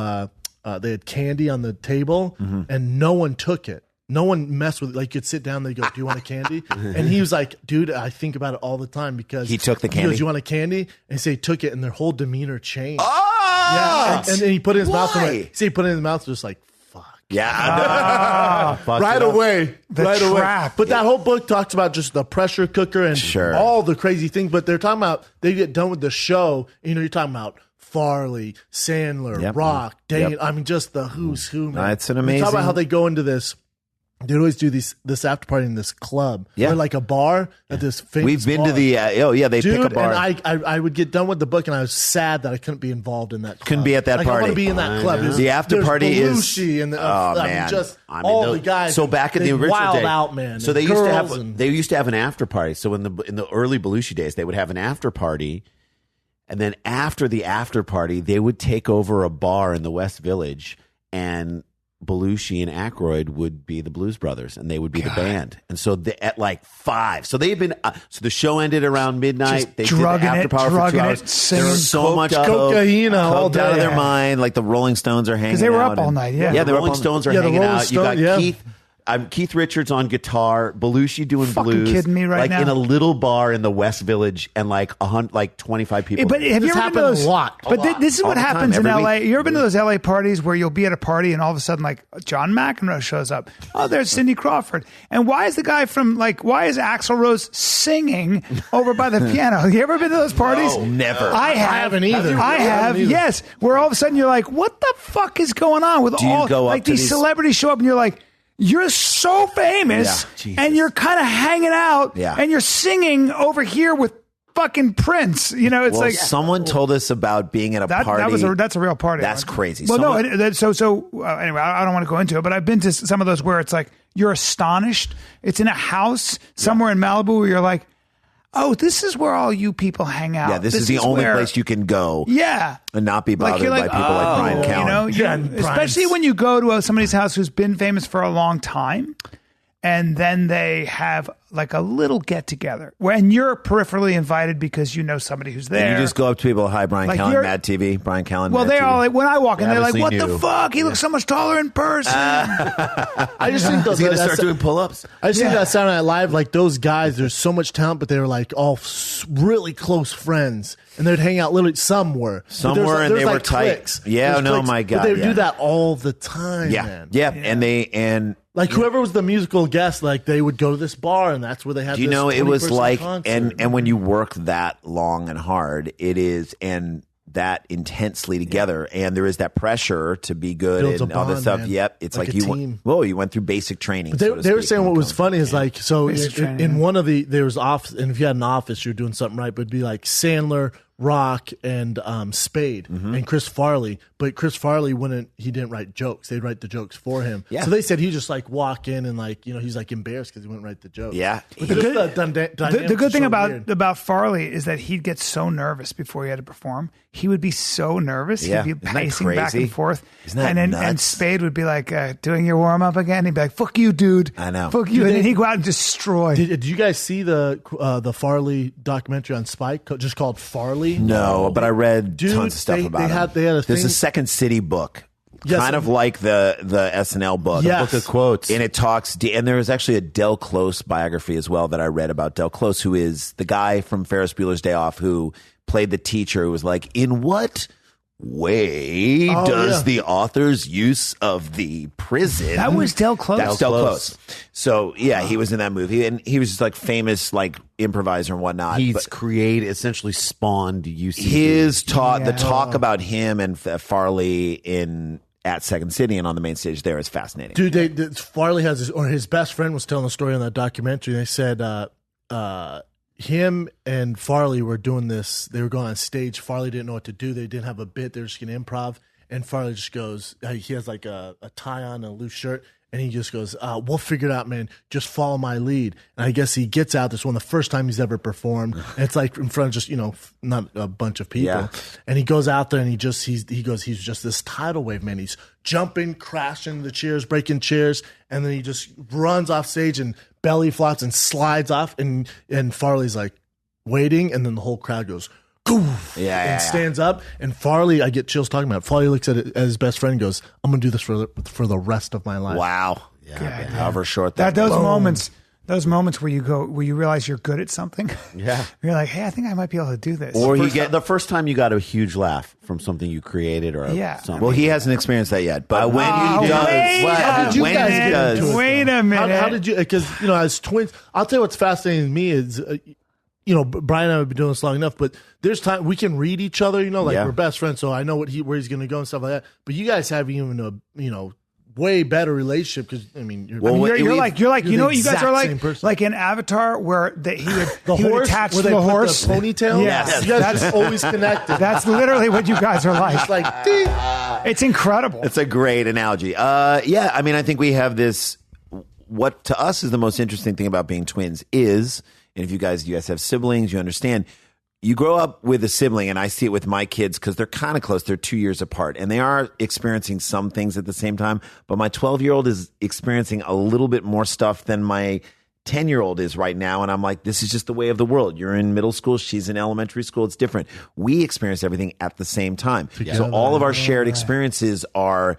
Speaker 2: they had candy on the table, and no one took it. No one messed with it. Like, you'd sit down, they go, do you want a candy? And he was like, dude, I think about it all the time because
Speaker 3: He took the
Speaker 2: He
Speaker 3: candy?
Speaker 2: goes, you want a candy? And he said he took it, and their whole demeanor changed.
Speaker 3: Oh,
Speaker 2: Yeah, and then he put it in his mouth. And
Speaker 3: Why?
Speaker 2: went, he put it in his mouth, just like, fuck.
Speaker 3: yeah.
Speaker 2: Right away. Right away.
Speaker 1: trap.
Speaker 2: But that whole book talks about just the pressure cooker and
Speaker 3: Sure.
Speaker 2: all the crazy things. But they're talking about, they get done with the show, you're talking about Farley, Sandler,
Speaker 3: Yep.
Speaker 2: Rock, Dane.
Speaker 3: Yep.
Speaker 2: I mean, just the who's who, man.
Speaker 3: It's an
Speaker 2: They
Speaker 3: amazing.
Speaker 2: talk about how they go into this. They always do this after party in this club,
Speaker 3: Yeah.
Speaker 2: or like a bar at this famous
Speaker 3: We've been
Speaker 2: bar.
Speaker 3: to the they
Speaker 2: Dude,
Speaker 3: pick a bar.
Speaker 2: and I would get done with the book, and I was sad that I couldn't be involved in that club.
Speaker 3: Couldn't be at that
Speaker 2: like, I
Speaker 3: party.
Speaker 2: want to be in that club. There's-
Speaker 3: The after
Speaker 2: there's
Speaker 3: party is-
Speaker 2: Belushi and
Speaker 3: Oh,
Speaker 2: I mean,
Speaker 3: man.
Speaker 2: just
Speaker 4: I mean,
Speaker 2: all
Speaker 4: those-
Speaker 2: the guys.
Speaker 4: So back in the
Speaker 2: they
Speaker 4: original
Speaker 2: wild
Speaker 4: day,
Speaker 2: out, man.
Speaker 4: So they
Speaker 2: and
Speaker 4: used to
Speaker 2: girls
Speaker 4: have
Speaker 2: and-
Speaker 4: they used to have an after party. So in the early Belushi days, they would have an after party, and then after the after party, they would take over a bar in the West Village and Belushi and Aykroyd would be the Blues Brothers, and they would be the band. And so at like 5, so they had been. So the show ended around midnight.
Speaker 1: Just
Speaker 4: they
Speaker 1: drugging
Speaker 4: did after power for 2 hours.
Speaker 1: singing.
Speaker 4: There was so much
Speaker 2: cocaine all
Speaker 4: coked out of
Speaker 2: day.
Speaker 4: their mind. Like the Rolling Stones are hanging out.
Speaker 1: Because they were up all night. Yeah,
Speaker 4: Yeah, the Rolling Stones are
Speaker 2: Yeah, the
Speaker 4: hanging
Speaker 2: Rolling
Speaker 4: out. You got
Speaker 2: Stone-
Speaker 4: Keith Richards on guitar, Belushi doing
Speaker 1: Fucking
Speaker 4: blues.
Speaker 1: kidding me right
Speaker 4: like
Speaker 1: now?
Speaker 4: in a little bar in the West Village, and like 25 people.
Speaker 1: But have you
Speaker 2: This
Speaker 1: ever been to
Speaker 2: happened
Speaker 1: those?
Speaker 2: a lot.
Speaker 1: But this is
Speaker 4: All
Speaker 1: what
Speaker 4: the time,
Speaker 1: happens in
Speaker 4: every
Speaker 1: LA.
Speaker 4: week.
Speaker 1: You ever been to those LA parties where you'll be at a party and all of a sudden, like, John McEnroe shows up? Oh, there's Cindy Crawford. And why is the guy why is Axl Rose singing over by the piano? You ever been to those parties?
Speaker 3: No, never.
Speaker 1: I
Speaker 2: haven't either.
Speaker 1: I have, yes. Where all of a sudden you're like, what the fuck is going on with
Speaker 3: Do you
Speaker 1: all
Speaker 3: go up
Speaker 1: like
Speaker 3: to
Speaker 1: these
Speaker 3: these-
Speaker 1: celebrities show up and you're like, you're so famous
Speaker 3: Yeah, Jesus.
Speaker 1: and you're kind of hanging out
Speaker 3: Yeah.
Speaker 1: and you're singing over here with fucking Prince. You know, it's
Speaker 3: Well,
Speaker 1: like
Speaker 3: someone told us about being at a party.
Speaker 1: that's a real party.
Speaker 3: That's crazy.
Speaker 1: Well,
Speaker 3: Someone-
Speaker 1: anyway, I don't want to go into it, but I've been to some of those where it's like you're astonished. It's in a house somewhere in Malibu where you're like, oh, this is where all you people hang out.
Speaker 3: Yeah, this is the only place you can go
Speaker 1: Yeah.
Speaker 3: and not be bothered
Speaker 1: You're
Speaker 3: by people like Brian Callen.
Speaker 1: You know,
Speaker 2: Yeah,
Speaker 1: especially when you go to somebody's house who's been famous for a long time, and then they have like a little get together, and you're peripherally invited because you know somebody who's there.
Speaker 3: And you just go up to people, hi, Brian
Speaker 1: Like
Speaker 3: Callen,
Speaker 1: you're-
Speaker 3: Mad TV, Brian Callen,
Speaker 1: Well,
Speaker 3: Mad
Speaker 1: they
Speaker 3: TV.
Speaker 1: all when I walk in, they're like,
Speaker 3: Obviously
Speaker 1: "What
Speaker 3: knew.
Speaker 1: the fuck? He looks so much taller in person."
Speaker 2: I just think
Speaker 3: He's going to
Speaker 2: that's-
Speaker 3: start doing pull-ups.
Speaker 2: I just think
Speaker 1: Yeah.
Speaker 2: that Saturday Night Live, like those guys, there's so much talent, but they were like all really close friends, and they'd hang out. Literally, some were, But
Speaker 3: Some
Speaker 2: there was
Speaker 3: were,
Speaker 2: like-
Speaker 3: and
Speaker 2: there was
Speaker 3: they were
Speaker 2: like
Speaker 3: tight.
Speaker 2: cliques.
Speaker 3: Yeah,
Speaker 2: There's
Speaker 3: no,
Speaker 2: cliques,
Speaker 3: my God,
Speaker 2: But they would
Speaker 3: yeah.
Speaker 2: do that all the time,
Speaker 3: Yeah,
Speaker 2: man.
Speaker 3: yeah, and
Speaker 2: Like whoever was the musical guest, like they would go to this bar, and that's where they had.
Speaker 3: do you
Speaker 2: this
Speaker 3: know it was
Speaker 2: 20-person
Speaker 3: like
Speaker 2: concert.
Speaker 3: and when you work that long and hard, it is and that intensely together, and there is that pressure to be good
Speaker 2: Builds
Speaker 3: and
Speaker 2: a
Speaker 3: all this
Speaker 2: bond,
Speaker 3: stuff.
Speaker 2: man.
Speaker 3: Yep, it's
Speaker 2: Like
Speaker 3: like,
Speaker 2: a
Speaker 3: you
Speaker 2: team.
Speaker 3: you went through basic training.
Speaker 2: But they were saying what was funny is like so
Speaker 1: Basic
Speaker 2: in
Speaker 1: training.
Speaker 2: one of there was office, and if you had an office, you're doing something right. But it'd be like Sandler, Rock, and Spade and Chris Farley. But Chris Farley he didn't write jokes; they'd write the jokes for him.
Speaker 3: Yeah.
Speaker 2: So they said he just like walk in and like he's like embarrassed because he wouldn't write the jokes.
Speaker 3: Yeah.
Speaker 2: But
Speaker 3: The
Speaker 1: The good thing about Farley is that he'd get so nervous before he had to perform. He would be so nervous.
Speaker 3: Yeah.
Speaker 1: He'd be
Speaker 3: Isn't that
Speaker 1: pacing back
Speaker 3: crazy?
Speaker 1: and forth.
Speaker 3: Isn't that
Speaker 1: and then
Speaker 3: nuts?
Speaker 1: and Spade would be like, doing your warm up again. He'd be like, "Fuck you, dude."
Speaker 3: I know.
Speaker 1: Fuck you.
Speaker 2: Dude,
Speaker 1: And then
Speaker 2: they-
Speaker 1: he'd go out and destroy.
Speaker 2: Did you guys see the Farley documentary on Spike just called Farley?
Speaker 3: No, but I read
Speaker 2: Dude,
Speaker 3: tons of stuff
Speaker 2: they
Speaker 3: about him.
Speaker 2: had a
Speaker 3: There's
Speaker 2: thing-
Speaker 3: a Second City book,
Speaker 2: Yes,
Speaker 3: kind of like the SNL book.
Speaker 2: Yes.
Speaker 4: Book of quotes.
Speaker 3: And it talks, and there was actually a Del Close biography as well that I read about Del Close, who is the guy from Ferris Bueller's Day Off who played the teacher who was like, in what way does
Speaker 2: yeah.
Speaker 3: the author's use of the prison?
Speaker 1: That was Del Close?
Speaker 3: That's Del
Speaker 4: Del
Speaker 3: Close. So yeah, he was in that movie, and he was just like famous, like improviser and whatnot.
Speaker 4: He's
Speaker 3: but
Speaker 4: essentially spawned UCB.
Speaker 3: his talk, the
Speaker 1: Yeah.
Speaker 3: talk about him and Farley at Second City and on the main stage there is fascinating.
Speaker 2: Dude, Farley has his best friend was telling the story on that documentary. They said him and Farley were doing this. They were going on stage. Farley didn't know what to do. They didn't have a bit. They were just going to improv. And Farley just goes, he has like a tie on and a loose shirt. And he just goes, we'll figure it out, man. Just follow my lead. And I guess he gets out. This is one of the first time he's ever performed. And it's like in front of just, not a bunch of people.
Speaker 3: Yeah.
Speaker 2: And he goes out there and he goes, he's just this tidal wave, man. He's jumping, crashing the chairs, breaking chairs. And then he just runs off stage and belly flops and slides off. And Farley's like waiting. And then the whole crowd goes, goof, and stands up. And Farley, I get chills talking about it. Farley looks at it as his best friend and goes, I'm going to do this for the rest of my life.
Speaker 3: Wow.
Speaker 1: Yeah.
Speaker 3: However short
Speaker 1: Those
Speaker 3: boom.
Speaker 1: moments where you realize you're good at something.
Speaker 4: Yeah.
Speaker 1: You're like, hey, I think I might be able to do this.
Speaker 4: Or the first time you got a huge laugh from something you created or
Speaker 1: Yeah.
Speaker 4: something.
Speaker 3: Well, he hasn't experienced that yet, but when he does,
Speaker 2: How did you
Speaker 3: when
Speaker 2: guys
Speaker 3: he
Speaker 2: get
Speaker 3: does,
Speaker 2: into it?
Speaker 1: Wait a minute.
Speaker 2: How did you? Because as twins, I'll tell you what's fascinating to me is, Brian and I have been doing this long enough, but there's time we can read each other.
Speaker 3: Yeah.
Speaker 2: We're best friends, so I know where he's going to go and stuff like that. But you guys have even a way better relationship because you're,
Speaker 3: Well,
Speaker 1: you're like you know what you guys
Speaker 2: exact
Speaker 1: are
Speaker 2: sing person.
Speaker 1: like in Avatar where he would he would
Speaker 2: horse
Speaker 1: attach
Speaker 2: where
Speaker 1: to
Speaker 2: they
Speaker 1: the
Speaker 2: put
Speaker 1: horse.
Speaker 2: the ponytail.
Speaker 1: Yes.
Speaker 2: You guys just always connected.
Speaker 1: That's literally what you guys are like.
Speaker 2: It's like ding.
Speaker 1: It's incredible.
Speaker 3: it's a great analogy. Yeah, I think we have this. What to us is the most interesting thing about being twins is, and if you guys have siblings, you understand. you grow up with a sibling, and I see it with my kids because they're kind of close. They're 2 years apart, and they are experiencing some things at the same time. But my 12-year-old is experiencing a little bit more stuff than my 10-year-old is right now. And I'm like, this is just the way of the world. You're in middle school. She's in elementary school. It's different. We experience everything at the same time. So all of our shared experiences are,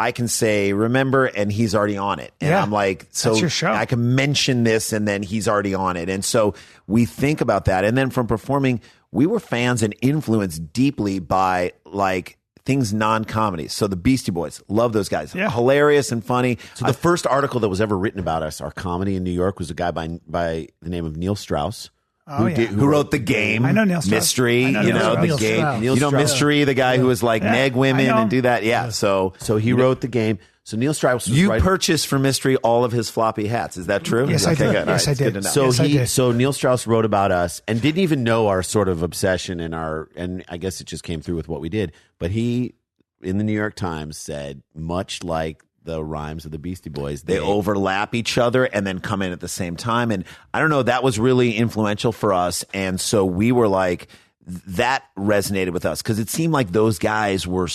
Speaker 3: I can say, remember, and he's already on it. And I'm like, so
Speaker 1: that's your show.
Speaker 3: I can mention this and then he's already on it. And so we think about that. And then from performing, we were fans and influenced deeply by like things non-comedy. So the Beastie Boys, love those guys.
Speaker 1: Yeah.
Speaker 3: Hilarious and funny.
Speaker 4: So the first article that was ever written about us, our comedy in New York, was a guy by the name of Neil Strauss.
Speaker 3: Who wrote The Game?
Speaker 1: I know Neil Strauss.
Speaker 3: Mystery,
Speaker 1: I know
Speaker 3: you
Speaker 1: Neil
Speaker 3: know,
Speaker 1: Strauss.
Speaker 3: The Game.
Speaker 2: Neil
Speaker 3: You know,
Speaker 2: Strauss.
Speaker 3: Mystery, the guy who was like neg women
Speaker 1: I know.
Speaker 3: and do that. Yeah. So
Speaker 4: He wrote The Game. So Neil Strauss was
Speaker 3: you
Speaker 4: writing-
Speaker 3: purchased for Mystery all of his floppy hats. Is that true?
Speaker 1: Yes, I did.
Speaker 3: Good.
Speaker 1: Yes,
Speaker 3: All
Speaker 1: I
Speaker 3: right,
Speaker 1: did.
Speaker 3: Good to know.
Speaker 4: So
Speaker 1: Yes, I did.
Speaker 4: so Neil Strauss wrote about us and didn't even know our sort of obsession and I guess it just came through with what we did. But he, in the New York Times, said, much like the rhymes of the Beastie Boys,
Speaker 3: They overlap each other and then come in at the same time. And I don't know, that was really influential for us. And so we were like, that resonated with us because it seemed like those guys were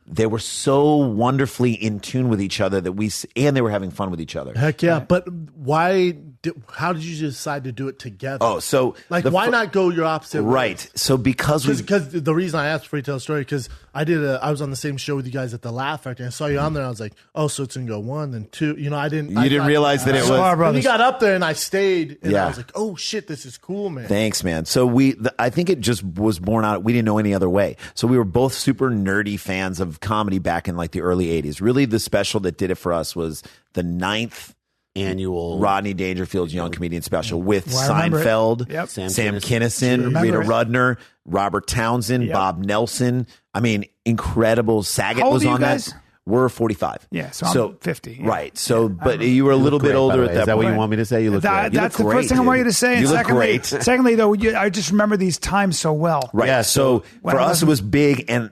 Speaker 3: they were so wonderfully in tune with each other and they were having fun with each other.
Speaker 2: Heck yeah. But how did you decide to do it together?
Speaker 3: Oh, so
Speaker 2: like, why not go your opposite way?
Speaker 3: Right. So because
Speaker 2: the reason I asked for you to tell a story, because I was on the same show with you guys at the Laugh Factory. I saw you on there. I was like, oh, so it's going to go 1 and 2. You know, I didn't
Speaker 3: realize that it was
Speaker 1: Sclar
Speaker 2: And
Speaker 1: Brothers.
Speaker 2: you got up there and I stayed and
Speaker 3: Yeah.
Speaker 2: I was like, oh shit, this is cool, man.
Speaker 3: Thanks, man. So I think it just was born out. We didn't know any other way. So we were both super nerdy fans of comedy back in like the early 80s. Really, the special that did it for us was the 9th
Speaker 4: annual
Speaker 3: Rodney Dangerfield's Young Comedian Special with
Speaker 1: Well, I remember it.
Speaker 3: Seinfeld,
Speaker 1: Yep.
Speaker 3: Sam Kinison,
Speaker 1: Remember
Speaker 3: Rita
Speaker 1: it.
Speaker 3: Rudner, Robert Townsend,
Speaker 1: Yep.
Speaker 3: Bob Nelson. I mean, incredible. Saget
Speaker 1: How old
Speaker 3: was
Speaker 1: are you
Speaker 3: on
Speaker 1: guys?
Speaker 3: that. We're 45.
Speaker 1: Yeah, so I'm 50. Yeah.
Speaker 3: Right. So, but you were a little bit
Speaker 4: Great, by
Speaker 3: older
Speaker 4: the
Speaker 3: at
Speaker 4: way.
Speaker 3: that
Speaker 4: Is that what
Speaker 3: point.
Speaker 4: you want me to say? You look great.
Speaker 1: That's the
Speaker 3: great,
Speaker 1: first thing I want you to say. And
Speaker 3: You look
Speaker 1: secondly,
Speaker 3: great.
Speaker 1: secondly, though, I just remember these times so well.
Speaker 3: Right.
Speaker 4: Yeah,
Speaker 3: So
Speaker 1: when
Speaker 3: for
Speaker 1: I
Speaker 3: us, it
Speaker 1: wasn't-
Speaker 3: was big, and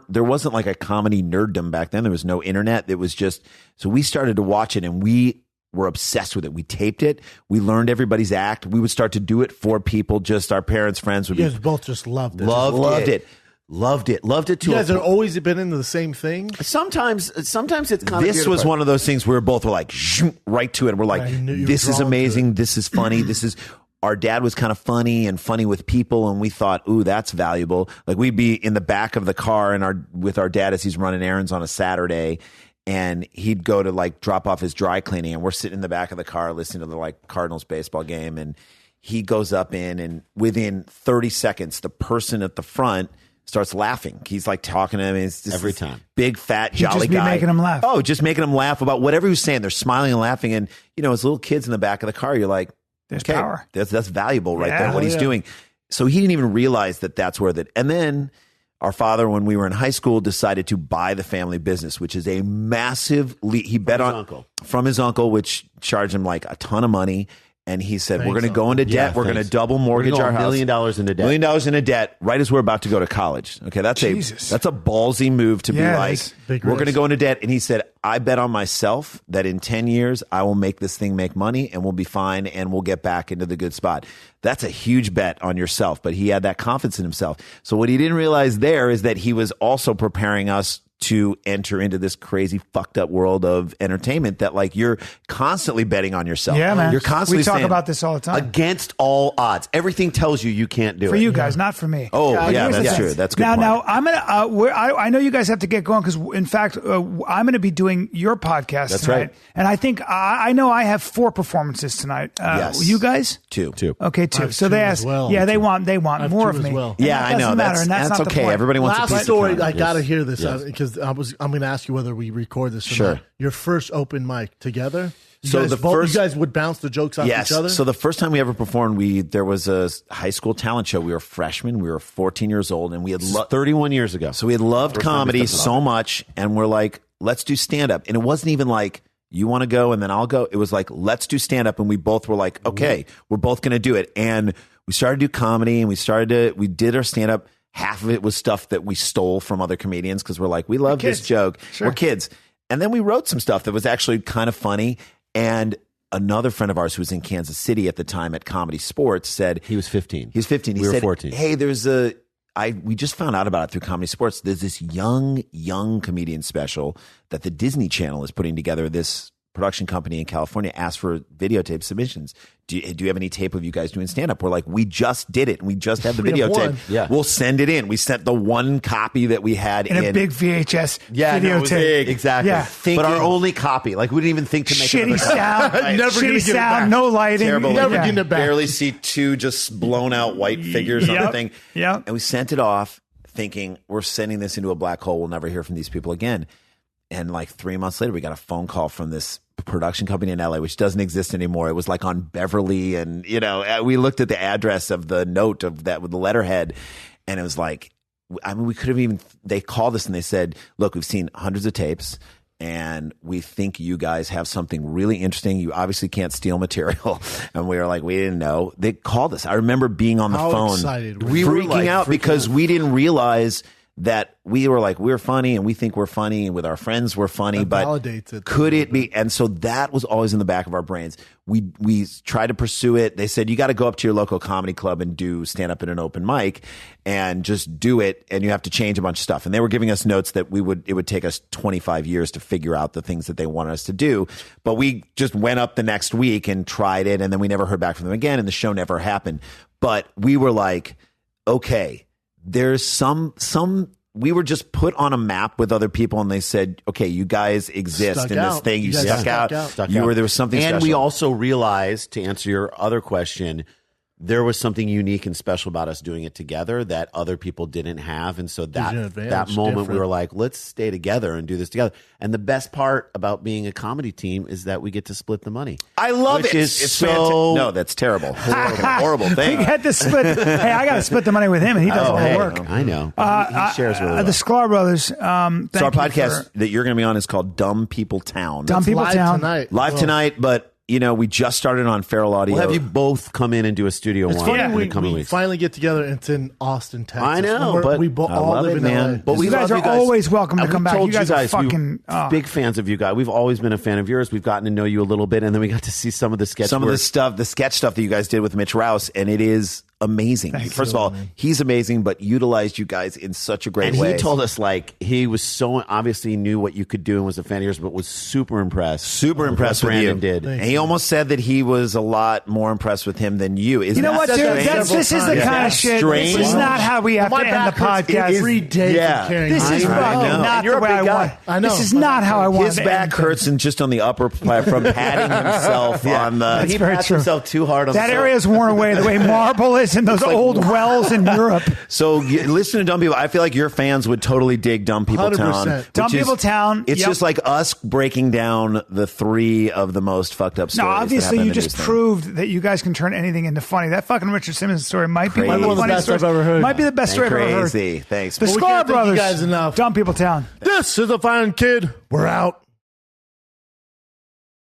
Speaker 3: there wasn't like a comedy nerddom back then. There was no internet. It was just, so we started to watch it and we were obsessed with it. We taped it. We learned everybody's act. We would start to do it for people, just our parents, friends would
Speaker 2: You
Speaker 3: be.
Speaker 2: guys both just loved it.
Speaker 3: Loved it.
Speaker 4: Loved it to
Speaker 2: You
Speaker 4: a
Speaker 2: guys have
Speaker 4: point.
Speaker 2: always been into the same thing.
Speaker 4: Sometimes it's kind
Speaker 3: This was one of those things where both were like, right to it. We're like,
Speaker 2: Right, you knew you were
Speaker 3: this is
Speaker 2: drawn to
Speaker 3: amazing. This is funny. Our dad was kind of funny and funny with people, and we thought, ooh, that's valuable. Like we'd be in the back of the car with our dad as he's running errands on a Saturday, and he'd go to like drop off his dry cleaning, and we're sitting in the back of the car listening to the like Cardinals baseball game, and he goes up and within 30 seconds, the person at the front starts laughing. He's like talking to him. It's just
Speaker 4: Every
Speaker 3: this
Speaker 4: time.
Speaker 3: big fat
Speaker 1: He'd
Speaker 3: jolly
Speaker 1: just be
Speaker 3: guy
Speaker 1: making him laugh.
Speaker 3: Oh, just making them laugh about whatever he was saying. They're smiling and laughing, and you know, as little kids in the back of the car, you're like,
Speaker 1: There's
Speaker 3: okay,
Speaker 1: power.
Speaker 3: That's valuable right
Speaker 1: Yeah.
Speaker 3: there. What he's
Speaker 2: Yeah.
Speaker 3: doing. So he didn't even realize that that's worth it. And then our father, when we were in high school, decided to buy the family business, which is a massive leap. He bet
Speaker 4: his
Speaker 3: on
Speaker 4: uncle.
Speaker 3: from his uncle, which charged him like a ton of money. And he said, we're going to go into debt.
Speaker 4: Yeah,
Speaker 3: we're going to
Speaker 4: thanks.
Speaker 3: double mortgage
Speaker 4: We're
Speaker 3: our
Speaker 4: going
Speaker 3: house.
Speaker 4: $1 million into debt.
Speaker 3: $1 million into debt right as we're about to go to college. Okay, that's
Speaker 1: Jesus.
Speaker 3: a ballsy move to
Speaker 1: Yeah,
Speaker 3: be
Speaker 1: it
Speaker 3: like,
Speaker 1: is.
Speaker 2: Big
Speaker 3: we're going to
Speaker 2: risk.
Speaker 3: go into debt. And he said, I bet on myself that in 10 years, I will make this thing make money and we'll be fine and we'll get back into the good spot. That's a huge bet on yourself, but he had that confidence in himself. So what he didn't realize there is that he was also preparing us to enter into this crazy fucked up world of entertainment that like you're constantly betting on yourself.
Speaker 1: Yeah, man.
Speaker 3: You're constantly
Speaker 1: We talk
Speaker 3: saying,
Speaker 1: about this all the time.
Speaker 4: Against all odds. Everything tells you can't do
Speaker 1: For
Speaker 4: it.
Speaker 1: you guys, not for me.
Speaker 3: Oh,
Speaker 1: But
Speaker 3: yeah,
Speaker 1: here's the
Speaker 3: that's
Speaker 1: thing.
Speaker 3: true. That's a good
Speaker 1: now,
Speaker 3: point.
Speaker 1: I'm gonna. I know you guys have to get going because, in fact, I'm gonna be doing your podcast
Speaker 3: That's
Speaker 1: tonight,
Speaker 3: right.
Speaker 1: and I think I know I have 4 performances tonight.
Speaker 3: Yes.
Speaker 1: You guys?
Speaker 3: Two.
Speaker 1: Okay, 2.
Speaker 2: have
Speaker 1: So
Speaker 2: 2
Speaker 1: they
Speaker 2: as
Speaker 1: ask.
Speaker 2: well.
Speaker 1: Yeah, they want
Speaker 2: have
Speaker 1: more
Speaker 2: 2
Speaker 1: of
Speaker 2: as
Speaker 1: me.
Speaker 2: well.
Speaker 1: And
Speaker 3: Yeah,
Speaker 1: that
Speaker 3: I know.
Speaker 1: doesn't matter, and
Speaker 3: That's
Speaker 1: not the
Speaker 3: okay.
Speaker 1: point.
Speaker 3: Everybody wants a
Speaker 2: Last
Speaker 3: piece of
Speaker 2: story,
Speaker 3: the
Speaker 2: I
Speaker 3: pie.
Speaker 2: got to hear this
Speaker 4: Yes.
Speaker 2: because I'm going to ask you whether we record this or
Speaker 3: Sure.
Speaker 2: not. Your first open mic together. You
Speaker 3: So
Speaker 2: guys
Speaker 3: the
Speaker 2: both-
Speaker 3: first-
Speaker 2: you guys would bounce the jokes off
Speaker 3: Yes.
Speaker 2: each other.
Speaker 3: So the first time we ever performed, there was a high school talent show. We were freshmen. We were 14 years old, and we had
Speaker 4: 31 years ago.
Speaker 3: so we had loved
Speaker 4: First time we
Speaker 3: comedy
Speaker 4: stepped
Speaker 3: so
Speaker 4: up.
Speaker 3: much, and we're like, let's do stand up. And it wasn't even like you want to go and then I'll go. It was like, let's do stand up, and we both were like, okay, we're both going to do it. And we started to do comedy, and we did our stand up. Half of it was stuff that we stole from other comedians because we're like, we love this
Speaker 1: kids.
Speaker 3: joke.
Speaker 1: Sure.
Speaker 3: We're kids. And then we wrote some stuff that was actually kind of funny. And another friend of ours who was in Kansas City at the time at Comedy Sports said
Speaker 4: He was 15.
Speaker 3: he was 15. He
Speaker 4: We were
Speaker 3: said,
Speaker 4: 14.
Speaker 3: "Hey, we just found out about it through Comedy Sports. There's this young comedian special that the Disney Channel is putting together. This production company in California asked for videotape submissions. Do you have any tape of you guys doing stand-up?" We're like, "We just did it. And we just have the
Speaker 2: We have
Speaker 3: videotape.
Speaker 2: one.
Speaker 4: Yeah.
Speaker 3: We'll send it in." We sent the one copy that we had
Speaker 1: In a big VHS
Speaker 4: Yeah, no, it was
Speaker 1: videotape.
Speaker 4: big. Exactly.
Speaker 1: Yeah.
Speaker 4: But our only copy. Like, we didn't even think to make
Speaker 1: Shitty
Speaker 4: another copy.
Speaker 1: sound.
Speaker 2: Never gonna
Speaker 1: Shitty
Speaker 2: get it back.
Speaker 1: sound. No lighting.
Speaker 3: Terrible.
Speaker 2: Never
Speaker 1: Yeah.
Speaker 2: getting it back.
Speaker 3: barely see two just blown out white figures on the
Speaker 1: Yep.
Speaker 3: thing.
Speaker 1: Yep.
Speaker 3: And we sent it off thinking we're sending this into a black hole. We'll never hear from these people again. And like 3 months later, we got a phone call from this production company in LA, which doesn't exist anymore. It was like on Beverly. And, we looked at the address of the note of that with the letterhead. And it was like, I mean, we could have even, they called us and they said, "Look, we've seen hundreds of tapes. And we think you guys have something really interesting. You obviously can't steal material." And we were like, we didn't know. They called us. I remember being on the
Speaker 2: How
Speaker 3: phone,
Speaker 2: excited were
Speaker 3: we
Speaker 2: you?
Speaker 3: were
Speaker 2: We were, like,
Speaker 3: out
Speaker 2: freaking
Speaker 3: because
Speaker 2: out.
Speaker 3: we didn't realize that we were like, we're funny and we think we're funny and with our friends we're funny,
Speaker 2: That
Speaker 3: but
Speaker 2: validates it.
Speaker 3: could it be? And so that was always in the back of our brains. We tried to pursue it. They said, you got to go up to your local comedy club and do stand up at an open mic and just do it. And you have to change a bunch of stuff. And they were giving us notes that it would take us 25 years to figure out the things that they wanted us to do. But we just went up the next week and tried it. And then we never heard back from them again. And the show never happened. But we were like, okay, there's some we were just put on a map with other people and they said, okay, you guys exist
Speaker 2: Stuck
Speaker 3: in this
Speaker 2: out.
Speaker 3: thing. You
Speaker 2: You guys
Speaker 3: stuck
Speaker 2: stuck
Speaker 3: out.
Speaker 2: out.
Speaker 4: Stuck
Speaker 3: You
Speaker 4: out.
Speaker 3: were, there was something
Speaker 4: And
Speaker 3: special.
Speaker 4: we also realized, to answer your other question, there was something unique and special about us doing it together that other people didn't have. And so
Speaker 2: you an
Speaker 4: that
Speaker 2: advantage,
Speaker 4: moment we
Speaker 2: different.
Speaker 4: were like, let's stay together and do this together. And the best part about being a comedy team is that we get to split the money.
Speaker 3: I love
Speaker 4: Which
Speaker 3: it.
Speaker 4: is
Speaker 3: It's
Speaker 4: so-
Speaker 3: fantastic. No, that's terrible. Horrible
Speaker 1: We
Speaker 3: thing.
Speaker 1: had to split. Hey, I got to split the money with him, and he does all the
Speaker 4: hey,
Speaker 1: work.
Speaker 4: I know. He shares really well.
Speaker 1: The Sclar Brothers.
Speaker 3: So our
Speaker 1: thank you
Speaker 3: podcast
Speaker 1: for
Speaker 3: that you're going to be on is called Dumb People Town.
Speaker 1: Dumb
Speaker 3: It's
Speaker 1: People
Speaker 2: Live
Speaker 1: Town.
Speaker 2: tonight.
Speaker 3: live
Speaker 2: Well,
Speaker 3: tonight, but we just started on Feral Audio.
Speaker 4: We'll have you both come in and do a studio
Speaker 2: It's
Speaker 4: one
Speaker 2: funny
Speaker 4: in the
Speaker 2: we
Speaker 4: coming
Speaker 2: we
Speaker 4: weeks.
Speaker 2: finally get together. It's in Austin, Texas.
Speaker 4: I know,
Speaker 2: We're-
Speaker 4: but
Speaker 2: we
Speaker 3: I
Speaker 2: all
Speaker 3: love
Speaker 2: live
Speaker 3: it,
Speaker 2: in
Speaker 3: man.
Speaker 2: LA.
Speaker 4: But we
Speaker 1: You guys
Speaker 4: love
Speaker 1: are always welcome to
Speaker 4: And
Speaker 1: come
Speaker 4: we
Speaker 1: back.
Speaker 4: told
Speaker 1: You guys are fucking-
Speaker 4: big fans of you guys. We've always been a fan of yours. We've gotten to know you a little bit, and then we got to see some of the sketch
Speaker 3: some of
Speaker 4: work.
Speaker 3: the stuff, the sketch stuff that you guys did with Mitch Rouse, and it is amazing. First of all, he's amazing, but utilized you guys in such a great
Speaker 4: And
Speaker 3: way.
Speaker 4: he told us, like, he was so obviously knew what you could do and was a fan of yours, but was super impressed.
Speaker 3: super impressed
Speaker 4: what
Speaker 3: with you.
Speaker 4: Brandon did.
Speaker 3: And he almost said that he was a lot more impressed with him than you. Isn't
Speaker 1: You know
Speaker 3: that
Speaker 1: what, dude?
Speaker 3: strange?
Speaker 1: This is the
Speaker 3: Yeah.
Speaker 1: kind of shit.
Speaker 3: Strange.
Speaker 1: This is not how we have
Speaker 2: My
Speaker 1: to end the
Speaker 2: back hurts
Speaker 1: podcast.
Speaker 2: every day
Speaker 3: Yeah.
Speaker 2: from carrying
Speaker 1: This
Speaker 2: this.
Speaker 1: is
Speaker 3: I
Speaker 1: fucking
Speaker 3: know.
Speaker 1: not
Speaker 4: And you're
Speaker 1: the
Speaker 4: a
Speaker 1: way
Speaker 4: big
Speaker 1: I
Speaker 4: guy.
Speaker 1: want.
Speaker 2: I know.
Speaker 1: This is not how I want
Speaker 3: His
Speaker 1: to
Speaker 3: back
Speaker 1: end
Speaker 3: hurts and just on the upper from patting himself on the.
Speaker 4: He
Speaker 1: very
Speaker 4: pats
Speaker 1: true.
Speaker 4: himself too hard on
Speaker 1: That
Speaker 4: the
Speaker 1: area is worn away the way marble is in those old wells in Europe.
Speaker 3: So listen to Dumb People. I feel like your fans would totally dig Dumb People
Speaker 2: 100%.
Speaker 3: Town. which
Speaker 1: Dumb
Speaker 3: is-
Speaker 1: People Town,
Speaker 3: It's
Speaker 1: yep.
Speaker 3: just like us breaking down the three of the most fucked up stories.
Speaker 1: No,
Speaker 3: that
Speaker 1: obviously
Speaker 3: happened in
Speaker 1: you
Speaker 3: the
Speaker 1: just
Speaker 3: news thing.
Speaker 1: proved that you guys can turn anything into funny. That fucking Richard Simmons story might be one of
Speaker 3: Crazy.
Speaker 1: the
Speaker 2: One of the
Speaker 1: funniest
Speaker 2: best
Speaker 1: stories.
Speaker 2: I've ever heard.
Speaker 1: Might be the best story I've ever heard.
Speaker 3: Crazy. Thanks.
Speaker 1: The
Speaker 2: we
Speaker 1: Sclar
Speaker 2: can't thank you
Speaker 1: Brothers.
Speaker 2: guys enough.
Speaker 1: Dumb People Town.
Speaker 2: This is a fine kid. We're out.